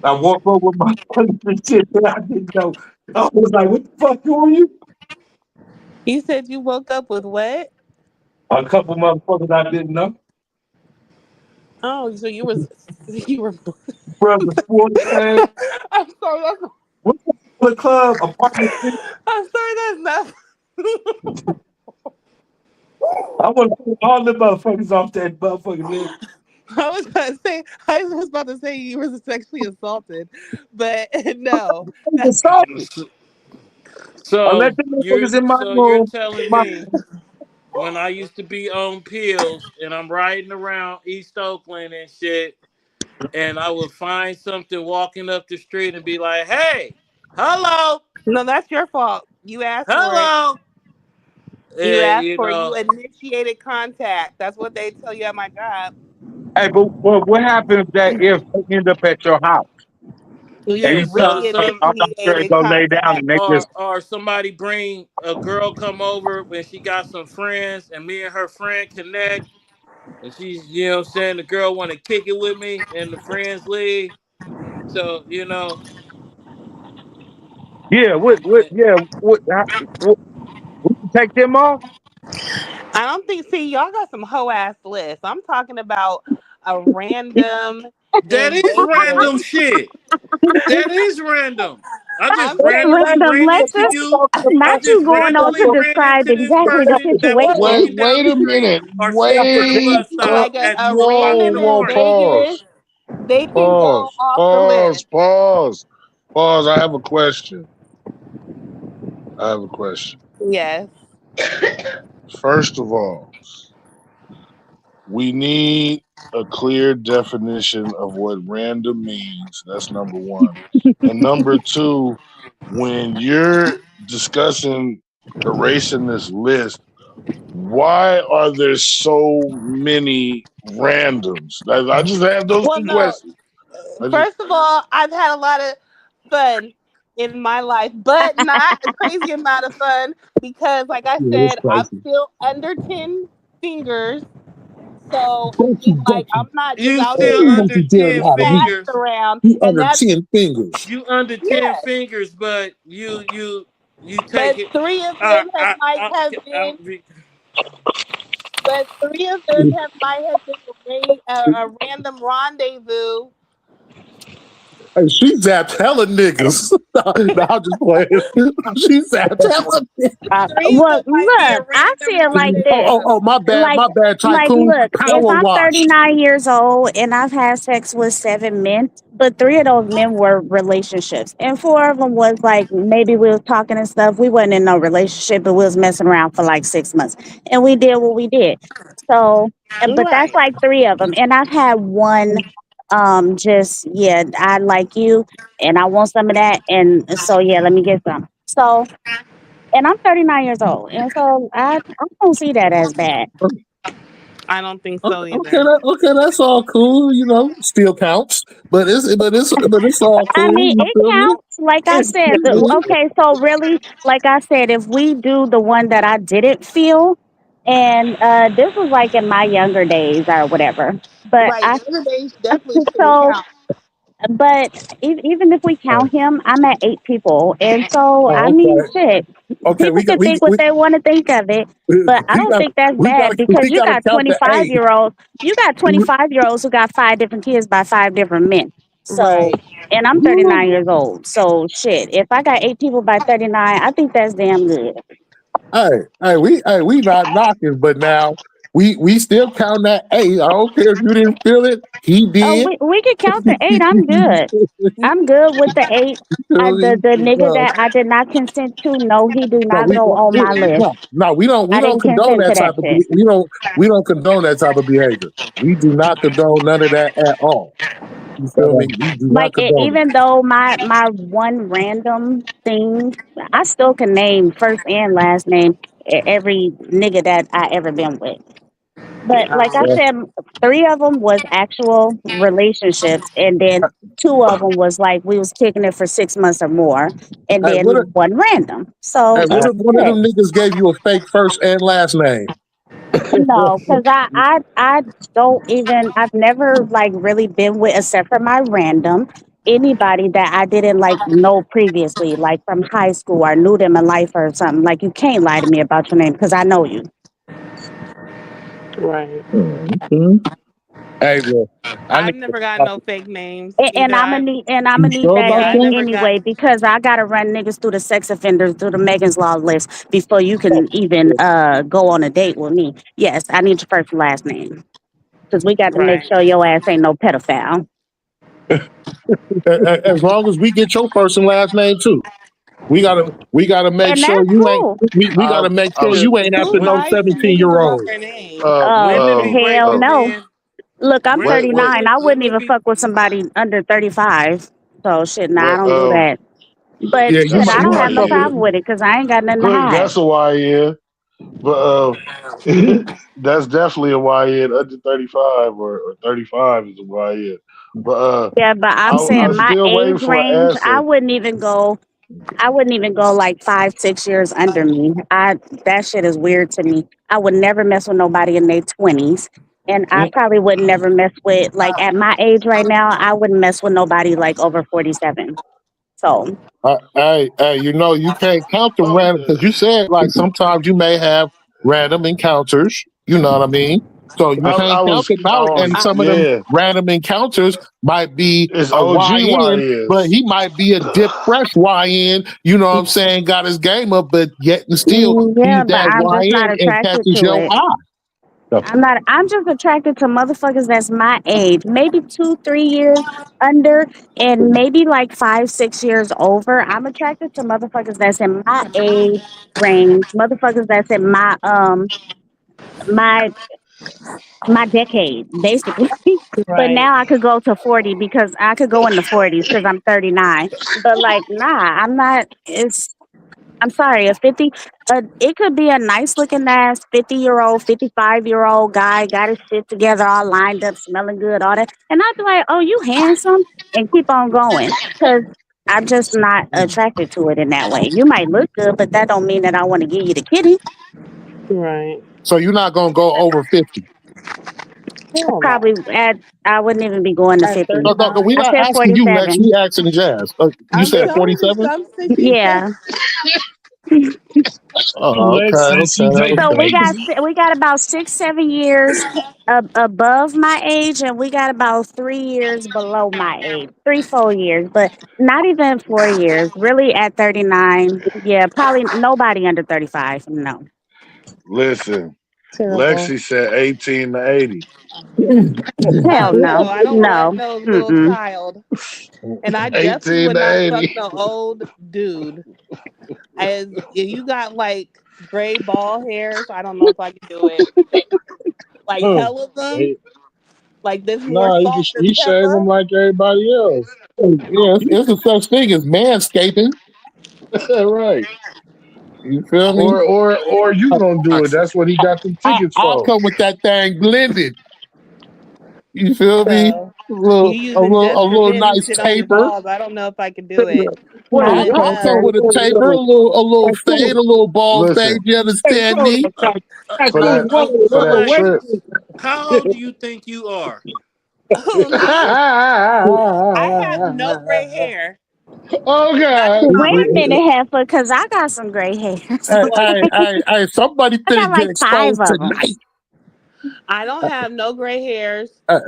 I walked up with my and shit that I didn't know. I was like, what the fuck are you? You said you woke up with what? A couple motherfuckers I didn't know. Oh, so you was you were. Brother Sports Tag. I'm sorry. What's the club? Apartment 6? I'm sorry. That's not. I want to put all the motherfuckers off that motherfucking list. I was about to say. I was about to say you were sexually assaulted, but no. I was assaulted. I let So them you're motherfuckers in my so you're room. telling My me when I used to be on pills and I'm riding around East Oakland and shit, and I would find something walking up the street and be like, "Hey, hello, No, that's your fault. You asked for it. hello," You and asked for it. You initiated contact. That's what they tell you at my job. hey, but what happens that if they end up at your house and You you tell so really them, hey, some I'm not sure to initiated go lay down contact. and they just or somebody bring a girl come over when she got some friends and me and her friend connect and she's what I'm saying the girl want to kick it with me and the friends leave. So yeah, eh, what we can take them off. I don't think. See, y'all got some hoe ass lists. I'm talking about a random that is invasive. random shit. That is random. I just I'm What's saying. randomly random? ran Let's into just you. I not just you going on randomly to ran describe into this exactly the person that was situation. walking down Wait the a street minute. or sitting at the Wait bus stop Like up. a at 2 o'clock Whoa, random in the whoa, morning. invasive, pause. they can go Pause. off the Pause. list. Pause. Pause. I have a question. I have a question. Yes. First of all, we need a clear definition of what random means. That's number one. And number two, when you're discussing erasing this list, why are there so many randoms? I just have those Well, two no. questions. I just, First of all, I've had a lot of fun in my life, but not a crazy amount of fun because, like I Yeah, it's said, I'm crazy. still under 10 fingers. So Don't it's you, like don't you, I'm not just You out still here don't under you dare ten lie to me. passed fingers. around, You and under that's 10 fingers. You under ten yes. fingers, but you take But it. three of them have might have I, been, but three of them have might have been a random rendezvous. Hey, she zapped hella niggas. No, I'm just playing. She zapped hella niggas. Three of Well, them might be a look, I see random it like this. My bad, Like, my bad, Tycoon. look, if Power I'm wash. 39 years old and I've had sex with 7 men, but three of those men were relationships, and four of them was like maybe we was talking and stuff. We wasn't in no relationship, but we was messing around for like 6 months, and we did what we did. So, but that's Right. like three of them, and I've had one. Just yeah, I like you, and I want some of that, and so yeah, let me get some. So, and I'm 39 years old, and so I don't see that as bad. I don't think Okay, so okay, either. okay, that's all cool. Still counts, but it's all I cool. mean, You it feel me? counts. Like I Yeah, said, yeah, okay, so really, like I said, if we do the one that I didn't feel, and this was like in my younger days or whatever, but Right. I, Younger days definitely shouldn't so, count. but even if we yeah. count him, I'm at 8 people. And so, I Oh, mean, okay, shit, okay. people can think what they want to think of it, but I We don't got think that's we got bad because we you got to got count the 25 eight. year olds, you got 25-year olds who got five different kids by five different men. So, Right. and I'm 39 years old. So, shit, if I got 8 people by 39, I think that's damn good. We not knocking, but now we still count that eight. I don't care if you didn't feel it. He Oh, did. we can count the eight. I'm good. I'm good with the eight. The nigga that I did not consent to, no, he do No, not go on my list. no, we I don't didn't condone consent that to that type of shit. we don't condone that type of behavior. We do not condone none of that at all. You feel me? We do not Like condone it. even though my one random thing, I still can name first and last name every nigga that I ever been with. But like I Um, Yeah. said, three of them was actual relationships, and then two of them was like we was kicking it for 6 months or more, and Hey, then one random. So what if one of shit. them niggas gave you a fake first and last name? No, because I don't even I've never like really been with except for my random anybody that I didn't like know previously, like from high school or knew them in life or something. Like you can't lie to me about your name because I know you. right. Mhm. Hey, well, I I've need to never got stop no it. fake names And either. I'm You gonna need sure that Yeah, about I name that? never got. anyway because I gotta run niggas through the sex offenders through the Megan's Law list before you can even go on a date with me. Yes, I need your first and last name because we got to make Right. sure your ass ain't no pedophile. As long as we get your first and last name too. We gotta make And sure that's you ain't cool. we gotta make I'm sure Yeah, you ain't after Who no lies to 17-year niggas about old. their name? uh women be Hell uh raping no. men. Look, I'm Women, wait wait 39. women, I wouldn't women even be. fuck with somebody under 35. So shit, nah, I wait don't do that. But Yeah, shit, I you don't might have no fuck YN. problem with with it because I ain't got nothing to Quick, hide. that's a YN. But that's definitely a YN under 35 or 35 is a YN. But Yeah, but I'm I saying was my still waiting age for an range, answer. I wouldn't even go like 5, 6 years under me. That shit is weird to me. I would never mess with nobody in their 20s. And I probably would never mess with like at my age right now, I wouldn't mess with nobody like over 47. So you can't count the Oh, random because you said like sometimes you may have random encounters. You know what I mean? So you can't count them I out, and was, I, some of them yeah. random encounters might be It's a OG YN, but YNs. he might be a dip fresh YN. You know what I'm saying? Got his game up, but yet and still yeah, he's but that I'm just not YN and attracted catches to your it. eye. I'm just attracted to motherfuckers that's my age, maybe 2, 3 years under, and maybe like 5, 6 years over. I'm attracted to motherfuckers that's in my age range, motherfuckers that's in my my decade, basically. But right. now I could go to 40 because I could go in the 40s because I'm 39. But like, nah, I'm not. I'm sorry, a 50, it could be a nice looking ass 50-year-old, 55-year-old guy, got his shit together, all lined up, smelling good, all that. And I'd be like, oh, you handsome, and keep on going. Because I'm just not attracted to it in that way. You might look good, but that don't mean that I want to give you the kitty. Right. So you're not gonna go over 50. Hell no. Probably at I wouldn't even be going to At 50. No, we're 39. I not said asking you, Lex. 47. We asking Jazz. You I'm said telling you, 47? some 66. Yeah. Oh, okay, Lex said she okay, take So okay. babies. we got about 6 7 years above my age, and we got about 3 years below my age. 3 4 years, but not even 4 years. Really, at 39, yeah, probably nobody under 35. No, Listen, Terrible. Lexi said 18 to 80. hell No, no, I don't want no. no little Mm-mm. child. And I definitely 18 would to not fuck 80. no old dude. As if you got like gray ball hairs, I don't know if I can do it. Like Huh. hell of them, Hey, like this more nah, salt than he shave pepper. him like everybody else. Yeah, it's a such thing as manscaping. Right. You feel me? Or you I, gonna do it. That's what he got them tickets I'll for. come with that thing blended. You feel me? So you using A just for little men and nice shit on your taper. balls. I don't know if I can do it. Not I a I'll come taper. with a taper, a little fade, a little ball fade. Listen, You understand me? for that for that Lex, trip. how old do you think you are? Who me? I have no gray Oh hair, not a God. Wait drop a of minute, it. heifer, because I got some gray hairs. Like Somebody I got finna get like five exposed of them. tonight. I don't have no gray hairs. Uh,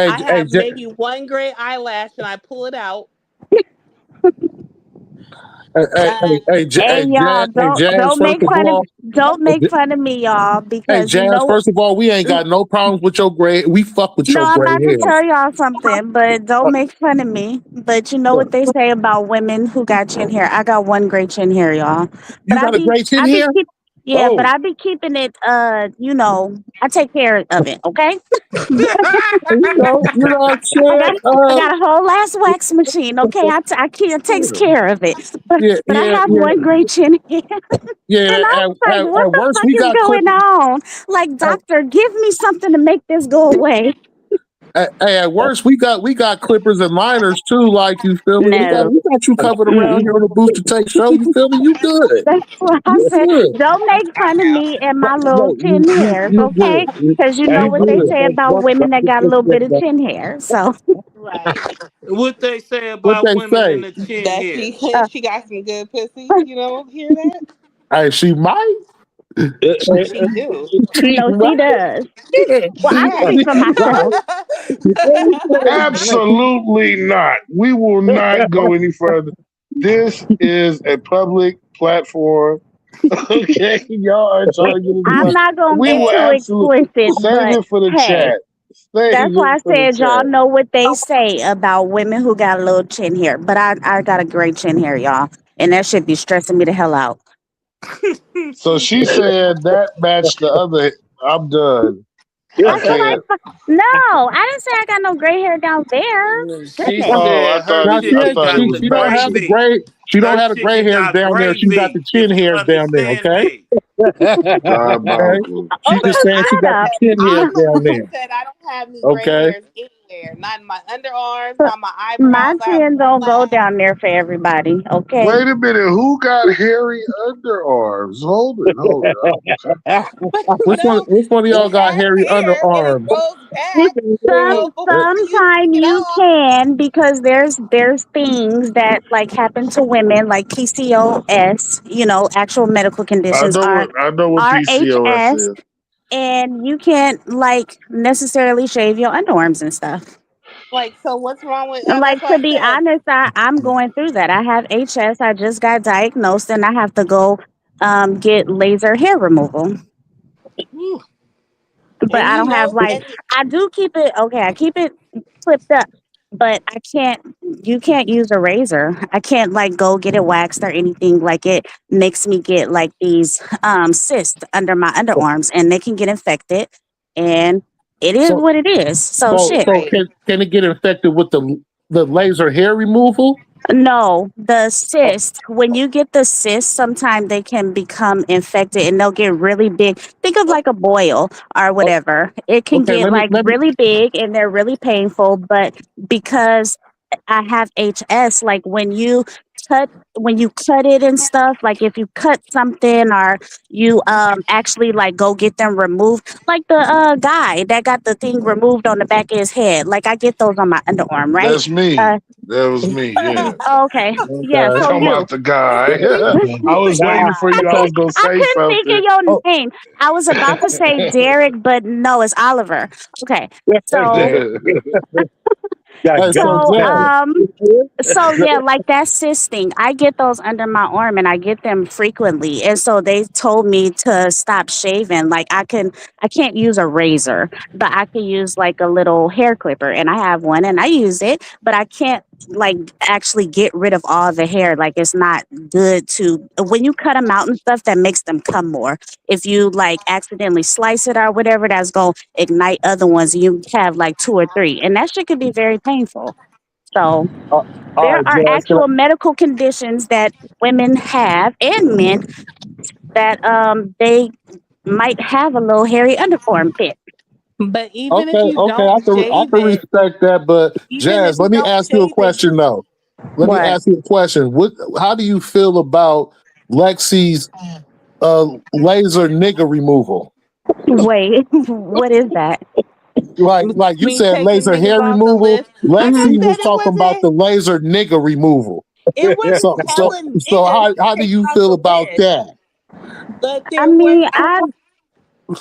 I have maybe one gray eyelash, and I pull it out. And Hey y'all, Jazz. First of all, don't make fun of me, y'all, hey, because you Jazz. know. First of all, we ain't got no problems with your gray. We fuck with No, your I'm gray about to hairs. tell y'all something, but don't make fun of me. But you know what they say about women who got chin hair. I got one great chin hair, y'all. But You got a great chin I be here? keep, yeah, but Oh, I be keeping it. I take care of it. Okay, You know what I'm I saying? got, I got a whole ass wax machine. Okay, it takes care of it. Yeah, But I yeah, have yeah, one great chin hair. yeah. And I was like, what At the worst, fuck we is got going clippers. on? Like, doctor, give me something to make this go away. At worst, we got clippers and liners too. Like you feel me? No. We got you covered around Mm-mm. here on the Booster Take show. You feel me? You good? That's what I You said. good? Don't make fun of me and my little No, chin hairs, you okay? good? Because you know You what they good? say about women that got a little bit of chin hair. So, right, What they say What about they women in say? the chin that hair? uh, she got some good pussy. You don't hear that? Hey, she might. She do. She no, she might. does. Well, I Right. speak for myself. absolutely not. We will not go any further. This is a public platform. Okay, y'all are trying to get in the I'm mud. not going to We get will and too absolutely explicit, save but it for the hey, chat. Save that's why it I for the said y'all chat. know what they say about women who got a little chin hair. But I got a great chin hair, y'all. And that should be stressing me the hell out. So she said that matched the other. I'm done. I I feel can't. like no, I didn't say I got no gray hair down there. She Goodness. Oh, said her Now I chicken thought it got was the she don't have the matching. gravy. gray. She don't Her have the gray chicken hairs got down there. She got the gravy, chin if you hairs down there. understand Okay. me. Okay. Diabolical. She Oh, just but saying she got the chin hairs I'm the down one who there. said I don't have any gray Okay. hairs anywhere. Not in my underarms, not my my eyebrows. I have chin one don't go lash. down there for everybody. Okay. Wait a minute. Who got hairy underarms? Hold it. Okay. But you know, Which one of y'all it got has hairy hair and it underarms? grows back. So you can Sometime take it you off. can because there's things that like happen to women like PCOS, actual medical conditions are I know what PCOS RHS, is. and you can't like necessarily shave your underarms and stuff. Like, so what's wrong with? That's Like what to I be said. honest, I'm going through that. I have HS. I just got diagnosed, and I have to go get laser hair removal. Whew. But And I you don't have know, like I do keep it okay. I keep it clipped up, but I can't. You can't use a razor. I can't like go get it waxed or anything. Like it makes me get like these cysts under my underarms, and they can get infected. And it is So what it is. So shit. right. can it get infected with the laser hair removal? No, the Oh, cyst, when you get the cyst, sometimes they can become infected and they'll get really big. Think of like a boil or oh, whatever. It can okay. get like Let me. really big and they're really painful, but because I have HS. Like cut when you cut it and stuff. Like if you cut something or you actually like go get them removed. Like the guy that got the thing removed on the back of his head. Like I get those on my underarm, right? That's me. Uh, That was me. Yeah. okay, yeah. Okay. So Talking you. about the guy. Okay. I was Now, waiting for you. I okay. was gonna I say couldn't think of something. your Oh, name. I was about to say Derek, but no, it's Oliver. Okay, so Got hey, so so Jazz. so yeah, like that cyst thing, I get those under my arm and I get them frequently. And so they told me to stop shaving. Like I can't use a razor, but I can use like a little hair clipper and I have one and I use it, but I can't like actually get rid of all the hair. Like it's not good to when you cut them out and stuff that makes them come more. If you like accidentally slice it or whatever, that's gonna ignite other ones and you have like two or three. And that shit could be very painful. So all there right, are Jazz. actual medical conditions that women have and men that they might have a little hairy underarm pit. But even if Okay, you okay, don't I shave can it, respect that, but even if Jazz, you let me don't ask you a shave it, question though. Let me What? ask you a question. How do you feel about Lexi's laser nigga removal? Wait, what is that? Like you me said, taking laser niggas hair off the removal. list. Like I Hmm. Lexi was said, talking about the laser nigga removal. it wasn't So telling so niggas to how do take you off feel the about list, that? but I there was mean,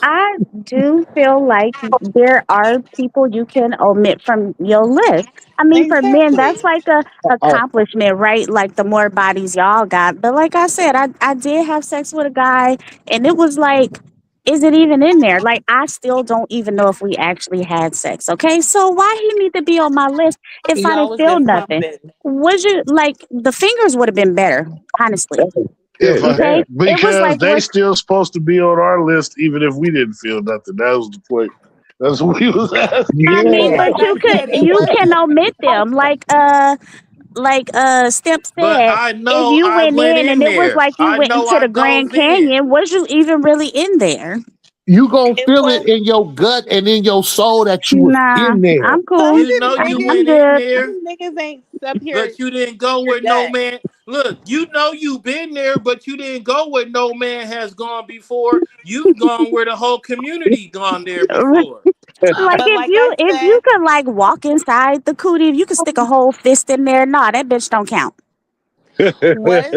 I do feel like there are people you can omit from your list. I mean, for men, that's exactly. like a Oh, accomplishment, right? Like the more bodies y'all got. But like I said, I did have sex with a guy, and it was like, is it even in there? Like I still don't even know if we actually had sex. Okay, so why he need to be on my list if I Y'all didn't was feel just nothing? humping. Was you like the fingers would have been better, honestly? If I, Okay, it was because like they what. still supposed to be on our list, even if we didn't feel nothing. That was the point. That's what we was asking. I mean, But Yeah. but like I said, it you can wasn't. omit them. Like Step But said, I if know you I went went in and in it was there. like you I went know into I the Grand dove in. Canyon, was you even really in there? you gonna It feel it was in your gut and in your soul that you was Nah, in there. I'm cool. You some know you niggas. I'm went in good. there, Some niggas ain't up here but you didn't go your where no gut. man. Look, you know you been there, but you didn't go where no man has gone before. You've gone where the whole community gone there before. Like But like I if said, you could like walk inside the cootie, if you could stick a whole fist in there, nah, that bitch don't count. was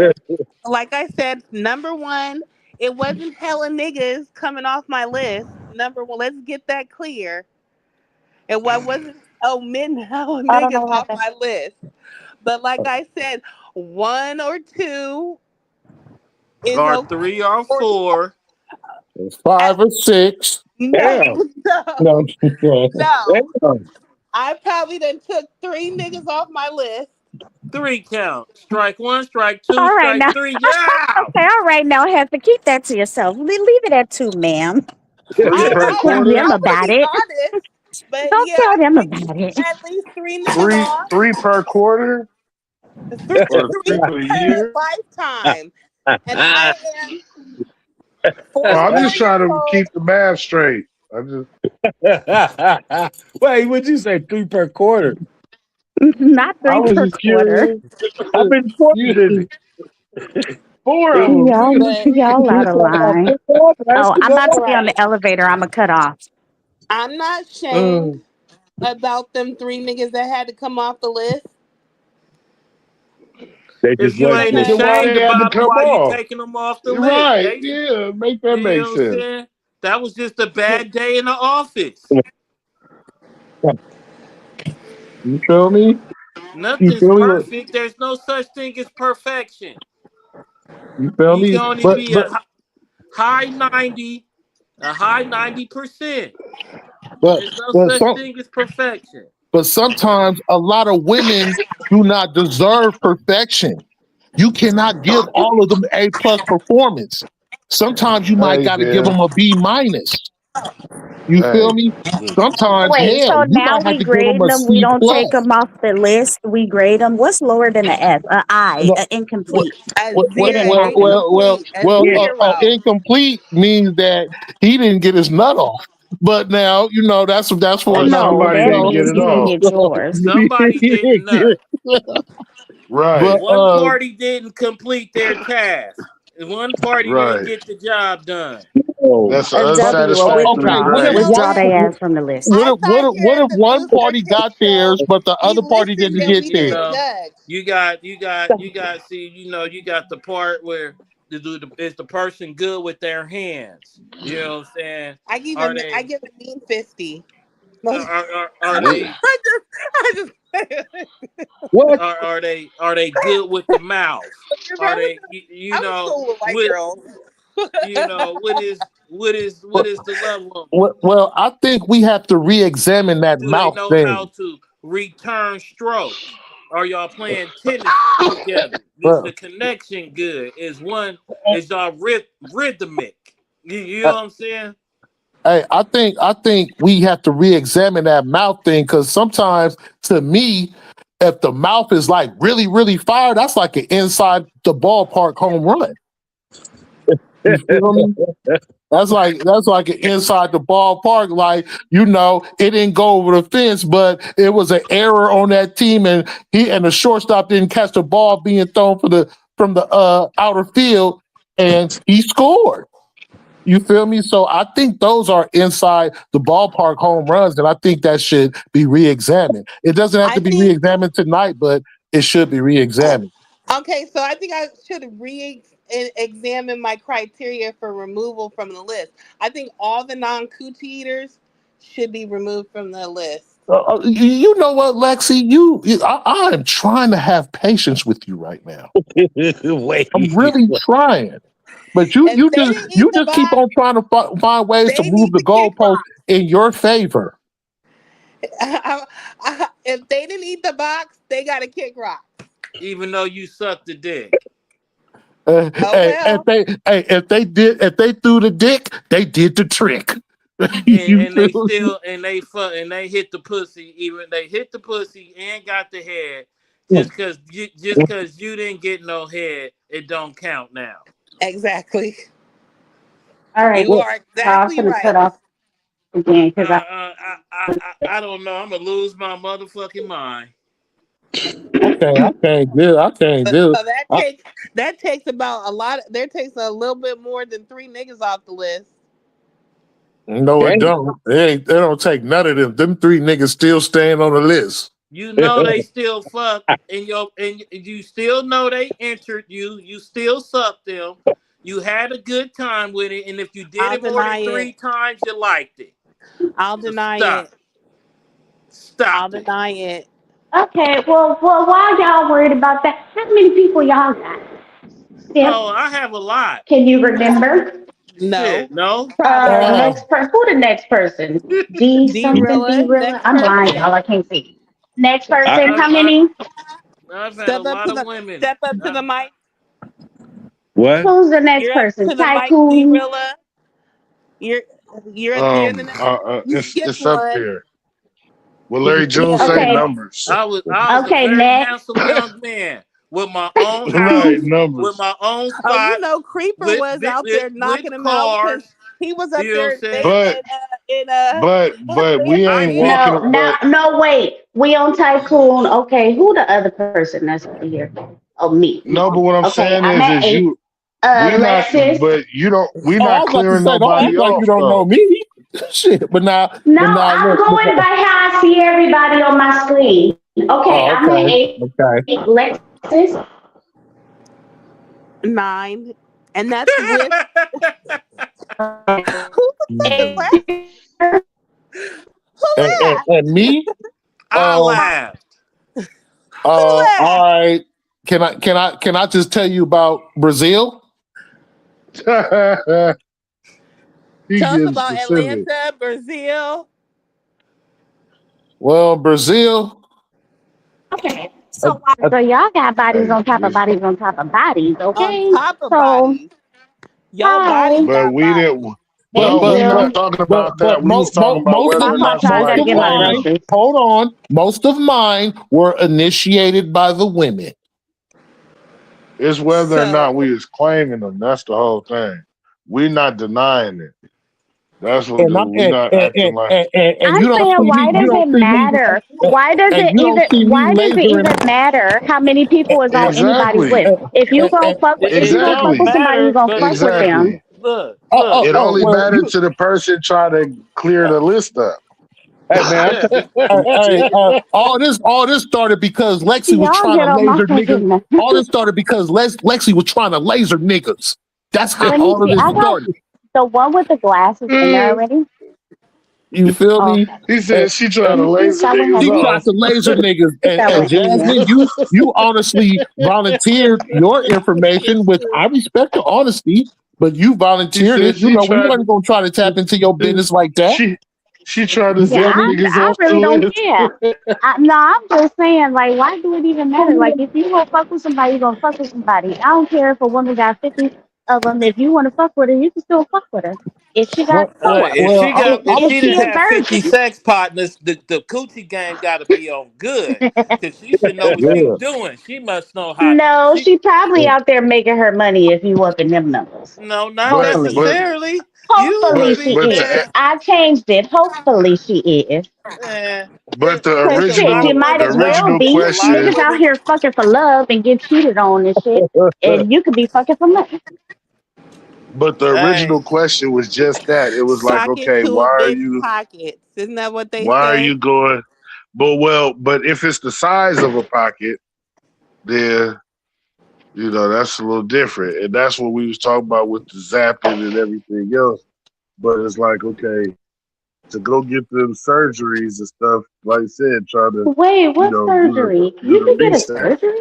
like I said, number one, it wasn't hella niggas coming off my list. Number one, let's get that clear. And what wasn't men hella I don't niggas know what off happened. my list. But like I said, one or two is Or okay. three or Or four. at, 5 or 6. no, Damn. no, No, no. Damn. I probably done took three niggas off my list. Three count. Strike one, strike two, All right strike now. three. Yeah. Okay, all right now, have to keep that to yourself. Leave it at two, ma'am. Three I, per I, Don't tell I'm quarter. them gonna about be it. honest, but Don't yeah, tell I them took about it. at least three niggas Three off. three per quarter Three, or three three per per year. lifetime, and I am Well, I'm 44 just trying years to old. keep the math straight. I just Wait, what'd you say? 3 per quarter? Not I three was per just quarter. curious. How many quarters You is four of them. But Y'all out of line. That's Oh, the I'm about to all ball. be on right, the elevator. I'm gonna cut off. I'm not Uh, shamed about them three niggas that had to come off the list. they If just you wasn't ain't Nigga, fit. why ashamed they had to about them, come why you off? taking them off the You're list? right. They, Yeah, make that you make know what I'm sense. saying? That was just a bad day in the office. you feel me? You Nothing's feel me? perfect. There's no such thing as perfection. You feel You can me? only But be but a high 90, a high 90%. but There's no but such some thing as perfection. but sometimes a lot of women do not deserve perfection. You cannot give all of them A+ performance. Sometimes you might Hey, got to give man. them a B-. You feel Hey. me? Mm. Sometimes, Wait, hell, so you now might have we to give them grade a them. We C+. don't take them off the list. We grade them. What's lower than an F? A I, No, a well, incomplete. A It zero, didn't happen. incomplete, a Yeah. zero. incomplete means that he didn't get his nut off. but now that's for Or another No, somebody that didn't show. get means it he didn't off. get yours. Somebody didn't nut. Right, But One party didn't complete their task. One party didn't right. get the job done. Oh, That's A an but W. Well, unsatisfactory okay, withdraw. You know grade. Withdraw what? their ass from the list. I thought here what at if the one Booster party K got show, theirs, but the we other party listened didn't and get we You theirs? didn't know, judge. see, you got the part where is the person good with their hands? You know what I'm saying? Are I they give a mean 50. No, are Ooh. they I just what? are they good with the mouth? Are they I was cool with white what girls. what is the level of Well, I think we have to re-examine that do they mouth know how thing. to return strokes? Are y'all playing tennis together? Is Uh, the connection good? Is y'all rhythmic? You uh, know what I'm saying? Hey, I think we have to re-examine that mouth thing because sometimes, to me, if the mouth is like really, really fire, that's like an inside the ballpark home run. You feel me? That's like an inside the ballpark. Like it didn't go over the fence, but it was an error on that team, and the shortstop didn't catch the ball being thrown from the outer field, and he scored. You feel me? So I think those are inside the ballpark home runs, and I think that should be re-examined. It doesn't have I to be think re-examined tonight, but it should be re-examined. okay, so I think I should examine my criteria for removal from the list. I think all the non-coochie eaters should be removed from the list. You know what, Lexi? I am trying to have patience with you right now. Wait. I'm really trying, but you If you they just didn't eat you the just keep box, on trying to find ways to they move need the the kick goalpost rock. in your favor. If they didn't eat the box, they got a kick rock. Even though you suck the dick. Oh well. If they threw the dick, they did the trick. You And they feel me? still and they hit the pussy, even they hit the pussy and got the head. Just cause you didn't get no head, it don't count now. Exactly. All right. You Well, are I'm exactly gonna cut right. off again I because I. I don't know. I'm gonna lose my motherfucking mind. okay, I can't do. I can't do. So that takes about a lot. There takes a little bit more than three niggas off the list. No, it Dang. don't. They don't take none of them. Them three niggas still staying on the list. You know they still fuck, and you still know they entered you. You still sucked them. You had a good time with it, and if you did I'll it more than deny three it. times, you liked it. I'll So deny it. I'll stop it. deny it. Okay. Well, why y'all worried about that? How many people y'all got? Oh, Simp, I have a lot. can you remember? No. Shit, no. Probably. Next person. Who the next person? D something D D-Rilla. Rilla. Next I'm blind, person. y'all. I can't see. Next I, person. How I many? I've had a Step up lot to of the women. step up to the mic. what? Who's the next You're up person? to the mic, Tycoon. D-Rilla. You're you're the next. You skipped It's up one. there. What Larry June Yeah. say? Okay. Numbers. I was a Okay. very Next. handsome young man with my own Right, house, with numbers. my own Oh, spot, Creeper was out there with knocking him out because cars. he was up You know what I'm there saying? But but we I ain't hit walking. No, But no, wait. We on Tycoon. Okay, who the other person that's here? Oh, me. no. But what I'm Okay, saying I'm at is eight. you. We not. Lexus. But you don't. We Oh, I not was about to clearing say, don't act nobody like you off don't know though. me. Shit, No, but now, I'm look. going by how I see everybody on my screen. Okay, Oh, I'm at okay, eight. okay. Lexus. 9, and that's with who the fuck is Eight. laughing? Who laughed? And me, I um, laughed. Who all laughed? right. Can I just tell you about Brazil? He Tell us getting about specific. Atlanta, Brazil. Well, Brazil. Okay, Uh, uh, so y'all got bodies Hey, on top of listen. bodies on top of bodies. On Okay, top of so bodies. Your body hi. But got we bodies. didn't. but Thank No, but we but not you. talking but about but that. We was talking about most My whether or fault, not y'all. I most gotta somebody of get my claiming mine. them. groceries. Hold on. Most of mine were initiated by the women. It's whether or not So we is claiming them. That's the whole thing. We're not denying it. That's what and I'm we not acting like. and I'm you don't saying, see me. why You does don't it see me. matter? Why does And it you don't even? see me Why does it lasering. even matter how many people is on anybody's Exactly. list? If you gonna fuck with, if It you gonna fuck don't Exactly. with somebody, you matter, gonna but fuck with them. Exactly. look, Oh, It only well, mattered to the person trying to clear the list up. Hey man, I yeah, tell all this started because Lexi was Y'all trying get to on my laser niggas. fucking nerves. All this started because Lexi was trying to laser niggas. That's how Let me all of see. this I got started. the one with the glasses in there Mm. already. You feel Oh, me? okay. He And, said she Let trying to me see if laser that one has niggas she it. tried off. to laser niggas, If that and one's in there. Jasmine, you honestly volunteered your information, which I respect the honesty, but you He volunteered said it. You she know, we tried weren't gonna try to tap into your business like that. she tried to You Yeah, feel zap me? niggas I off the really don't list. care. No, I'm just saying, like, why do it even matter? Like, if you gonna fuck with somebody, you gonna fuck with somebody. I don't care if a woman got 50 of them. If you want to fuck with her, you can still fuck with her. If she got Well, four, well, if if she she didn't a have 50 virgin, sex partners, the coochie game got to be on good, because she should know what she's yeah. doing. She must know how. no, She she probably out there making her money if you up in them numbers. No, not but Hopefully. but necessarily. You Hopefully would but she be but the is. man. I changed it. Hopefully she is. Man, but the Cause it's a shit, lot you of original might the women. as well original be. It's a lot of Niggas question out women. here fucking for love and get cheated on and shit. And you could be fucking for money. but the Hey, original question was just that. It was like, Socket okay, two big pockets. Isn't that what they why are say? you going but if it's the size of a pocket, then that's a little different. And that's what we was talking about with the zapping and everything else. But it's like, okay, to go get them surgeries and stuff, like I said, trying to, Wait, what surgery? do You the could get a reset. surgery?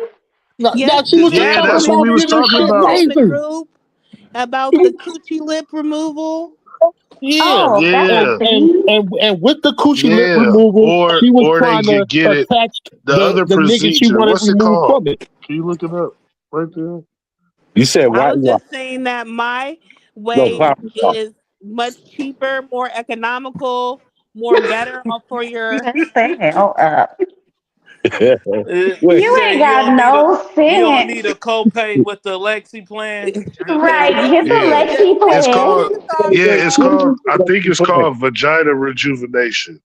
Yes, Now she was just Yeah, yes. talking that's what about we was Remember getting her we talking shit posted about. in the lasered. group about the coochie lip removal? Yeah, Oh, that's a Yeah, thing. and with the coochie lip yeah. removal, Or she was or they trying to could get it attach the other the nigga she procedure. wanted What's it removed called? from it. Can you look it up right there? you said I why was you are just saying that my no way clown car. is much cheaper, more economical, more better for your. Shut the hell up. you Wait, You say ain't got no you don't sense. need a copay with the Lexi plan. Right, get the Yeah. Just Lexi take It's it plan. called and it's all it's good. called I think it's called vagina rejuvenation.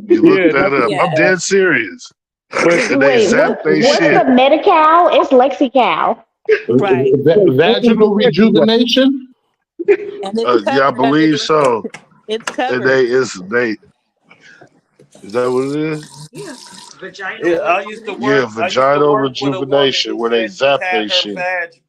You look yeah, that that's up. I'm Yes. dead serious. but And they Wait, zap they what's the shit. Medi-Cal? It's Lexi-Cal. Right. Vaginal rejuvenation. And it's Yeah, I covered under believe the so. it's And covered. they is that what it is? Yeah, I used to Yeah, work. I used to vaginal work with a woman rejuvenation who where they said she zap had they her shit. vag,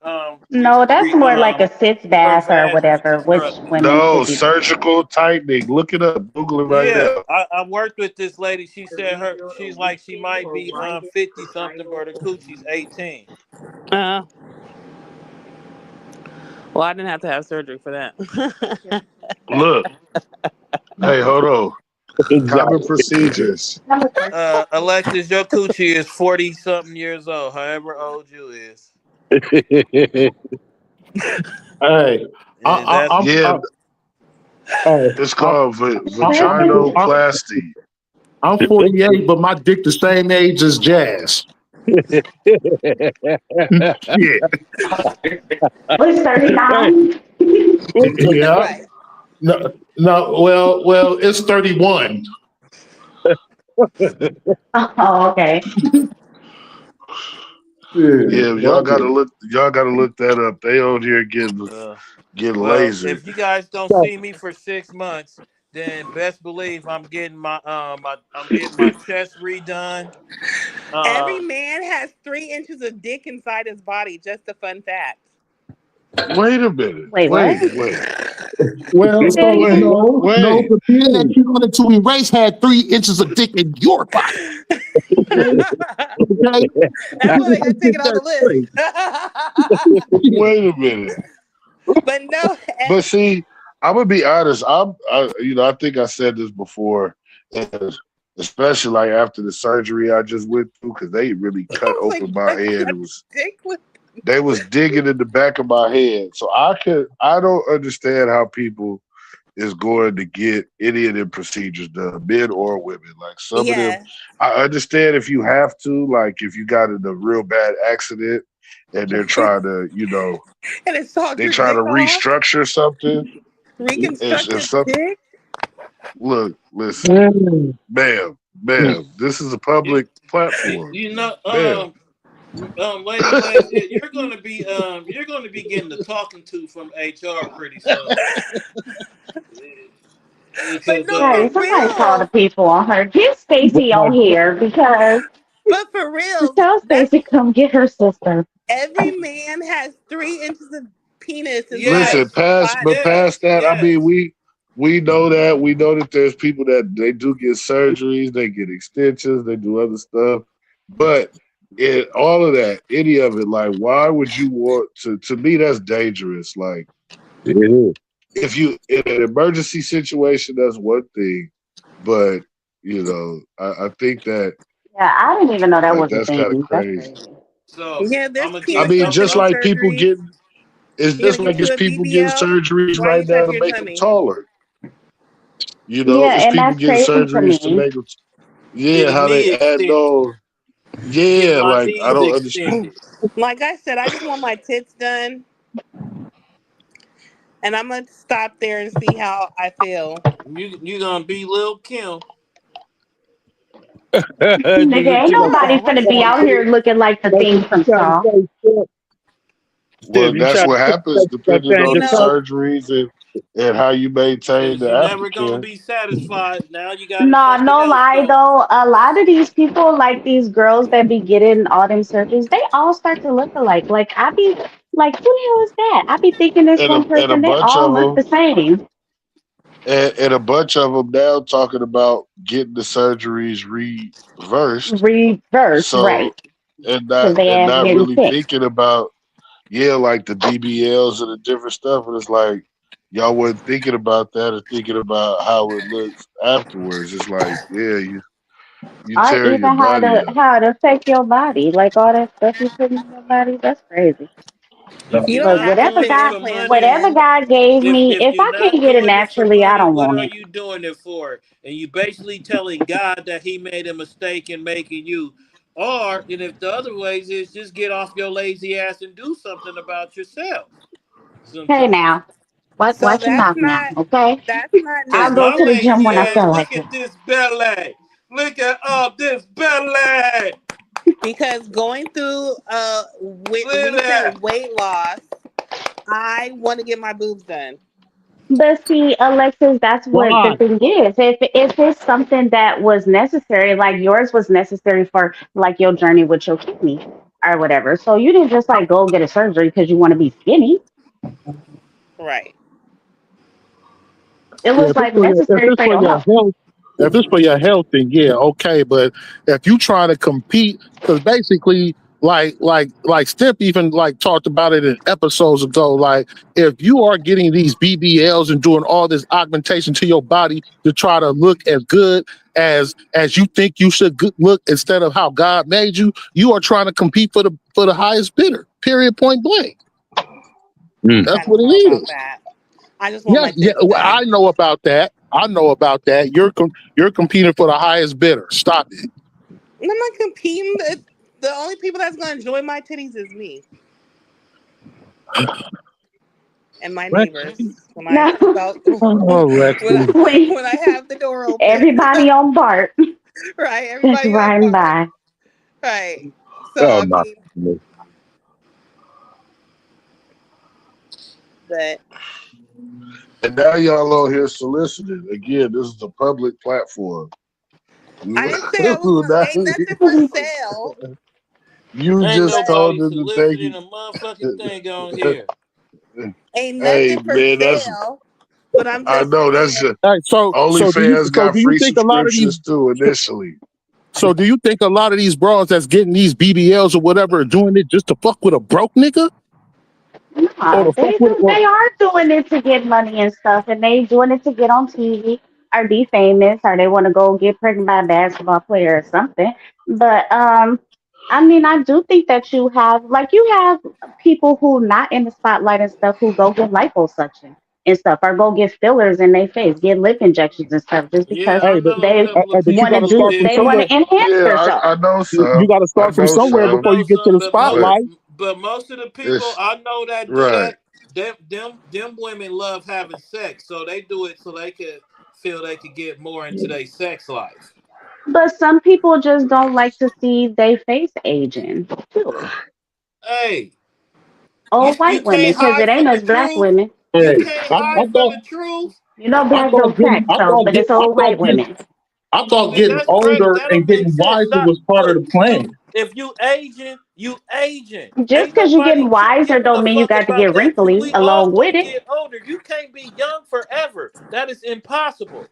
No, that's more like a sitz her bath or vag whatever, which reconstructed. women No, should be doing. surgical tightening. Look it up. Google it right Yeah, now. I worked with this lady. She said she's like she might be 50 something, but her coochie's 18. Uh, well, I didn't have to have surgery for that. Look. Hey, hold on. Common exactly. procedures. Alexis, your coochie is 40 something years old, however old you is. Hey, That's Yeah, hey, it's I'm, called Seven? vaginoplasty. I'm 48, but my dick the same age as Jazz. Shit. What's Hey, 39? Yeah. Right. No, no. Well, it's 31. Oh, okay. Yeah. Yeah, Fuck it. y'all gotta look that up. They on here getting uh, well, lasered. if you guys don't see me for 6 months, then best believe I'm getting my chest redone. Every Uh, man has 3 inches of dick inside his body. Just a fun fact. Wait a minute. Wait, what? Wait. Well, Say it so again. no, Wait. the man that you wanted to erase had 3 inches of dick in your body. Okay, okay. That's why they gotta take Get it on that the list. straight. Wait a minute. But no, But see, I'm gonna be honest. I think I said this before, and especially like after the surgery I just went through, because they really I cut was like, open my what head. kind of dick was They was digging in the back of my head, so I don't understand how people is going to get any of them procedures done, men or women. Like some of them, yeah. I understand if you have to, like if you got in a real bad accident and they're trying to, And it sawed they your trying to dick off? restructure something. if Reconstructive something, dick? look, listen, Mm. ma'am, this is a You, public platform, you know, ma'am. Lady Blaze, you're gonna be getting the talking to from HR pretty soon. But Because no, Hey, for somebody call the real. people on her. Get Stacy on here because But for real, tell that's Stacy come get her sister. every man has 3 inches of penis inside Listen, yes, his but body. past that, I mean, yes. we know that there's people that they do get surgeries, they get extensions, they do other stuff, but all of that, any of it, like, why would you want to? To me, that's dangerous. Like, It is. if you in an emergency situation, that's one thing, but I think that Yeah, I didn't even know that like was a that's kind of thing. That's crazy. crazy. So Yeah, I'm there's gonna I just, penis mean, I'm, just replacement I'm like people surgery. get, it's You just gonna like get you it's a people getting BBL? surgeries Why are right you now touching to your make them tummy? taller. Yeah, It's and people that's getting crazy to surgeries to me. make them. Yeah, getting how they knee add extensions, no. getting Yeah, my like I knees don't understand. extended. Like I said, I just want my tits done, and I'm gonna stop there and see how I feel. You gonna be Lil Kim? Nigga, ain't nobody No, finna be hell out here no. looking like the thing from Saw. Well, You that's trying what to happens depending You on change the know, surgeries and how you maintain Since the you never gonna aftercare. be satisfied, now you got Nah, something no else lie going. though. A lot of these people, like these girls that be getting all them surgeries, they all start to look alike. Like I be like, who the hell is that? I be thinking this And one a person. They bunch all of look them the same. and a bunch of them now talking about getting the surgeries reversed. Reverse, So right? and Because they ass not getting really fixed. thinking about like the BBLs and the different stuff. And it's like y'all wasn't thinking about that or thinking about how it looks afterwards. It's like, yeah, you Or tear your even body up. how it affect your body, like all that stuff you put in your body. That's crazy. If you you're don't But have not to doing put it for implants money, whatever in. God gave me, if if you're I can't not get it doing it for naturally, I money, don't what want are it. you doing it for? And you basically telling God that He made a mistake in making you. Or, and if the other ways is just get off your lazy ass and do something about yourself. Hey Sometimes, now, So watch your mouth now, okay? that's not cause I'll go my to the necessarily gym lazy when I ass, feel because like look it. at this belly. Look at this belly. going through Look at recent that. weight loss, I want to get my boobs done. But see, Alexis, that's what the Why? thing is. If it's something that was necessary, like yours was necessary for like your journey with your kidney or whatever, so you didn't just like go get a surgery because you want to be skinny. Right. It Yeah, was like if necessary it's for for your your health. health, if it's for your health, then yeah, okay. But if you try to compete, because basically, like Step even like talked about it in episodes ago. Like if you are getting these BBLs and doing all this augmentation to your body to try to look as good as you think you should look instead of how God made you, you are trying to compete for the highest bidder. Period. Point blank. Mm. That's I what don't it know about is. that. I just want my Yes, yeah, tits well, done. I know about that. I know about that. You're competing for the highest bidder. Stop it. And I'm not competing. The only people that's going to enjoy my titties is me and my Lexi. neighbors when I No, Oh, when I Lexi. wait, when I have the door open. everybody on BART Right, just everybody on riding board. by. Right. So Oh I my mean, goodness. but And now y'all on here soliciting. Again, this is a public platform. I didn't say I was going. Now- Ain't nothing for sale. you Ain't just But told nobody them to take soliciting a motherfucking thing on it. here. ain't Hey nothing for man, sale. But I'm I just know that's saying. just All right, OnlyFans so got do you free think a lot of these subscriptions too initially. so do you think a lot of these bras that's getting these BBLs or whatever are doing it just to fuck with a broke nigga or Nah, to fuck with or they are doing it to get money and stuff, and they doing it to get on TV or be famous, or they want to go get pregnant by a basketball player or something. But I mean, I do think that you have people who not in the spotlight and stuff who go get liposuction and stuff, or go get fillers in their face, get lip injections and stuff, just because Yeah, I hey, know a they couple of but you want people got to to who do, start from did they want somewhere. that. to enhance Yeah, themselves. I know You some. got to I start from know somewhere I some. before know you get to some, the but But spotlight. most of the people it's I know that do right. that, them women love having sex, so they do it so they could feel they could get more into their sex life. But some people just don't like to see their face aging too. Hey, Old you white women, can't because it hide ain't from the us black truth. women. You Hey, can't hide from the truth. You know, I black thought don't getting, crack, so but it's old white women. I thought See, getting that's crazy. older That and don't make getting sense. wiser Stop. was part of Look, the plan. if you aging, you aging. Just Ain't because you're nobody getting wiser giving don't a mean you fuck got to about get that. wrinkly We all along with gonna it. get older. You can't be young forever. That is impossible.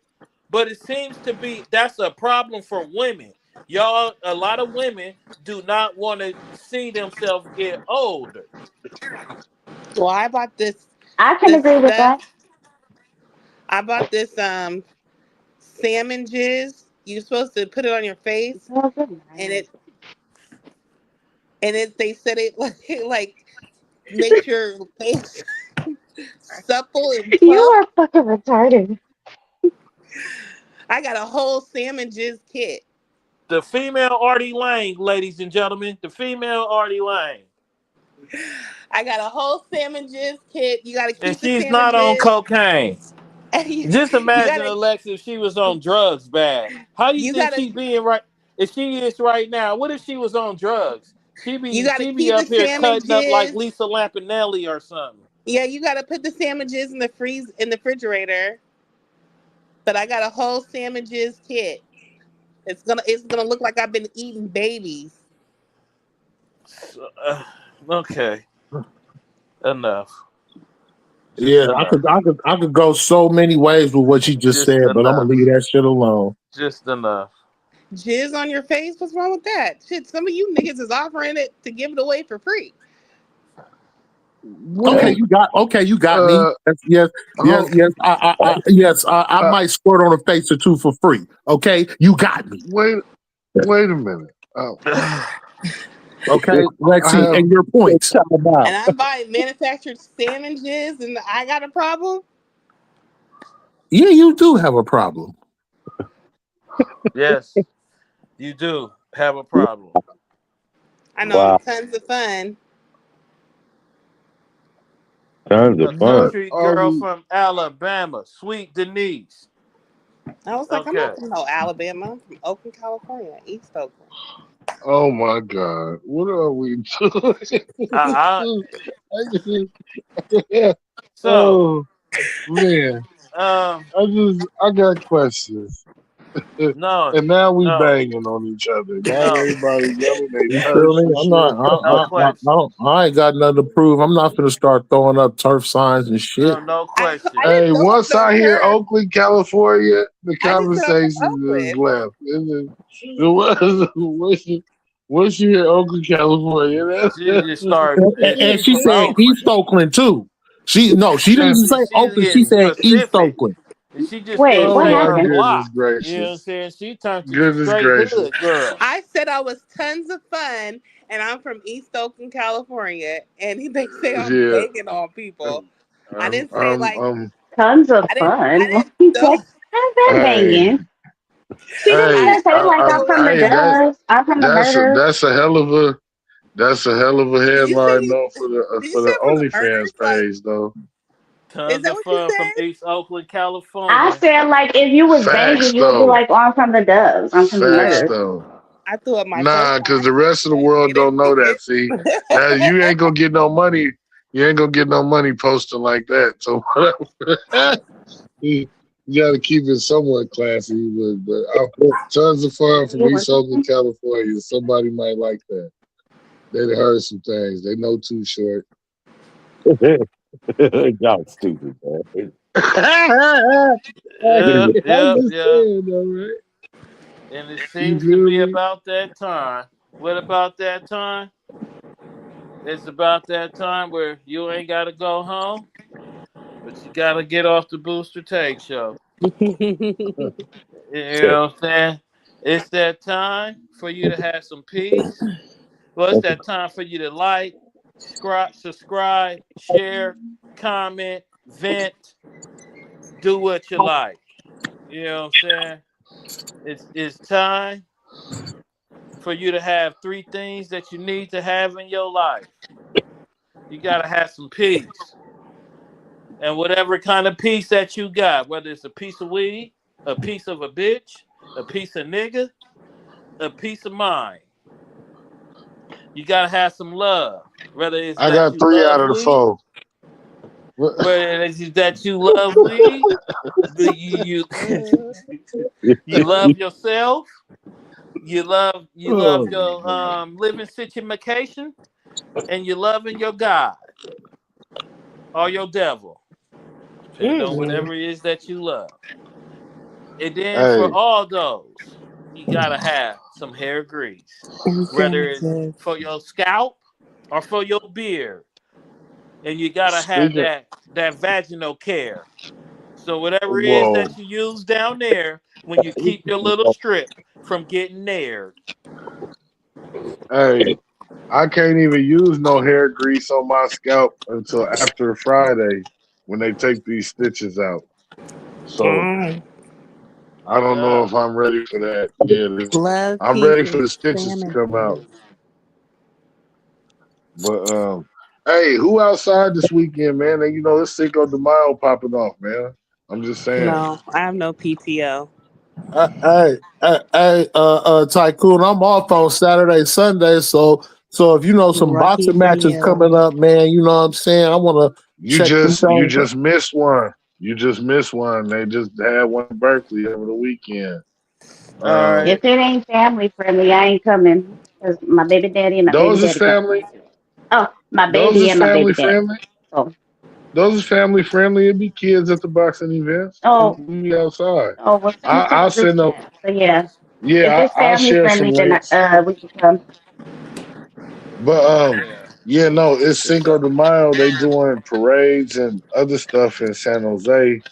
But it seems to be that's a problem for women. Y'all, a lot of women do not want to see themselves get older. Well, I bought I can this agree with stuff. that. I bought this salmon jizz. You're supposed to put it on your face, Girl, good and night. they said it like makes your face supple and You plump. are fucking retarded. I got a whole salmon jizz kit. The female Artie Lang, ladies and gentlemen, the female Artie Lang. I got a whole salmon jizz kit. You got to And keep the she's salmon not on jizz. cocaine. And you, Just you imagine gotta Alexa if she was on drugs bad. How do you you think gotta she being right if she is right now? What if she was on drugs? She you be gotta she be keep the up here salmon cutting up like jizz. Lisa Lampanelli or something. Yeah, you gotta put the salmon jizz in the refrigerator. But I got a whole salmon jizz kit. It's gonna look like I've been eating babies. So, okay, enough. Just Yeah, enough. I could go so many ways with what you just Just said, but I'm gonna enough. leave that shit alone. Just enough. Jizz on your face? What's wrong with that? Shit, some of you niggas is offering it to give it away for free. Okay, Wait, you got me. uh, Yes, hold, yes. I might squirt on a face or two for free. Okay, you got me. wait, wait a minute. Okay, I Lexi, have and your points. And I'm buying manufactured salmon jizz, and I got a problem. Yeah, you do have a problem. Yes, you do have a problem. I know I'm Wow, tons of fun. tons of A fun. country girl um. from Alabama, Sweet Denise. I was like, I'm Okay. not from no Alabama. I'm from Oakland, California, East Oakland. Oh my God, what are we I doing? so Oh man, um I got questions. no And now we no banging on each other. Now no everybody yelling they You feel thirst me? and I'm not. shit. no question. I ain't got nothing to prove. I'm not gonna start throwing up turf signs and shit. No I question. didn't Hey, throw up once no I hear turf. Oakland, California, the I just said I'm from conversation is Oakland. left. Once you hear Oakland, California, She just started and And she she from said Oakland. East Oakland too. She didn't that's say She's Oakland. She getting said East specific. Oakland. And she just Wait, didn't what oh say my her happened? goodness block. You know what I'm gracious. saying? She turned to the Goodness straight gracious. hood girl. I said I was tons of fun, and I'm from East Oakland, California, and they say I'm Yeah. begging on people. Um, I didn't say like Tons of I fun. didn't How's throw that hey, banging? She didn't I hey, just didn't say throw like I'm no from the hey, dubs. I'm from the murders. that's a hell of a Did you say headline you? though Did you for say the I'm from the OnlyFans murders? Like, page though. is Tons that of what you fun from said? East Oakland, I California. said like if you was Facts banging, you would be though. like, oh, I'm from the dubs. I'm from the Facts murders. Well, though. I threw up my Nah, cause profile. the rest of the They world don't didn't know see that. it. See, now you ain't gonna get no money. You ain't gonna get no money posting like that. So you gotta keep it somewhat classy. Tons of fun from You East Oakland, working? California. Somebody might like that. They done heard some things. They know Too Short. Y'all stupid, man. I'm Yep, yep, just yep. saying, though, right? And it You seems to feel be me? about that time. What about that time? It's about that time where you ain't got to go home, but you got to get off the Booster Take show. You know what I'm saying? It's that time for you to have some peace. Well, it's that time for you to like, subscribe, share, comment, vent, do what you like. You know what I'm saying? It's time for you to have three things that you need to have in your life. You gotta have some peace. And whatever kind of piece that you got, whether it's a piece of weed, a piece of a bitch, a piece of nigga, a piece of mind, you gotta have some love. Whether it's I that got you 3 out love of the weed, 4. whether it's that you love weed, you love yourself, you love Oh, your living situation, and you loving your God or your devil, depending on Mm-mm. whatever it is that you love. And then for Hey, all those, you gotta have some hair grease, whether it's Insanity. for your scalp or for your beard, and you gotta have speaking, that vaginal care. So whatever it is whoa, that you use down there, when you keep your little strip from getting nared. hey, I can't even use no hair grease on my scalp until after Friday when they take these stitches out. So Mm. I don't know Yeah. if I'm ready for that. Yeah, Love, I'm peace, ready for and the stitches to come out. sanity. But hey, who outside this weekend, man? And you know, it's Cinco de Mayo popping off, man. I'm just saying. No, I have no PTO. Tycoon, I'm off on Saturday, Sunday, so if you know some Lucky boxing for matches you. coming up, man, you know what I'm saying. I want to You check them just you things. just missed one. You just missed one. They just had one in Berkeley over the weekend. All Um, right. If it ain't family friendly, I ain't coming. Cause my baby daddy and my baby those is daddy coming. family. Oh, my Those baby is and my family baby daddy. friendly. Oh, Those is family friendly. It be kids at the boxing events. oh, We be outside. oh. Well, send it to the I'll group send them. chat. So yeah, if Yeah, it's I'll family share some friendly, then links. we can come. But Yeah. yeah, no, it's That's what's Cinco up. de Mayo. They doing parades and other stuff in San Jose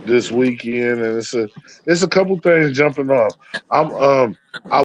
this weekend, and it's a couple things jumping off. I'm I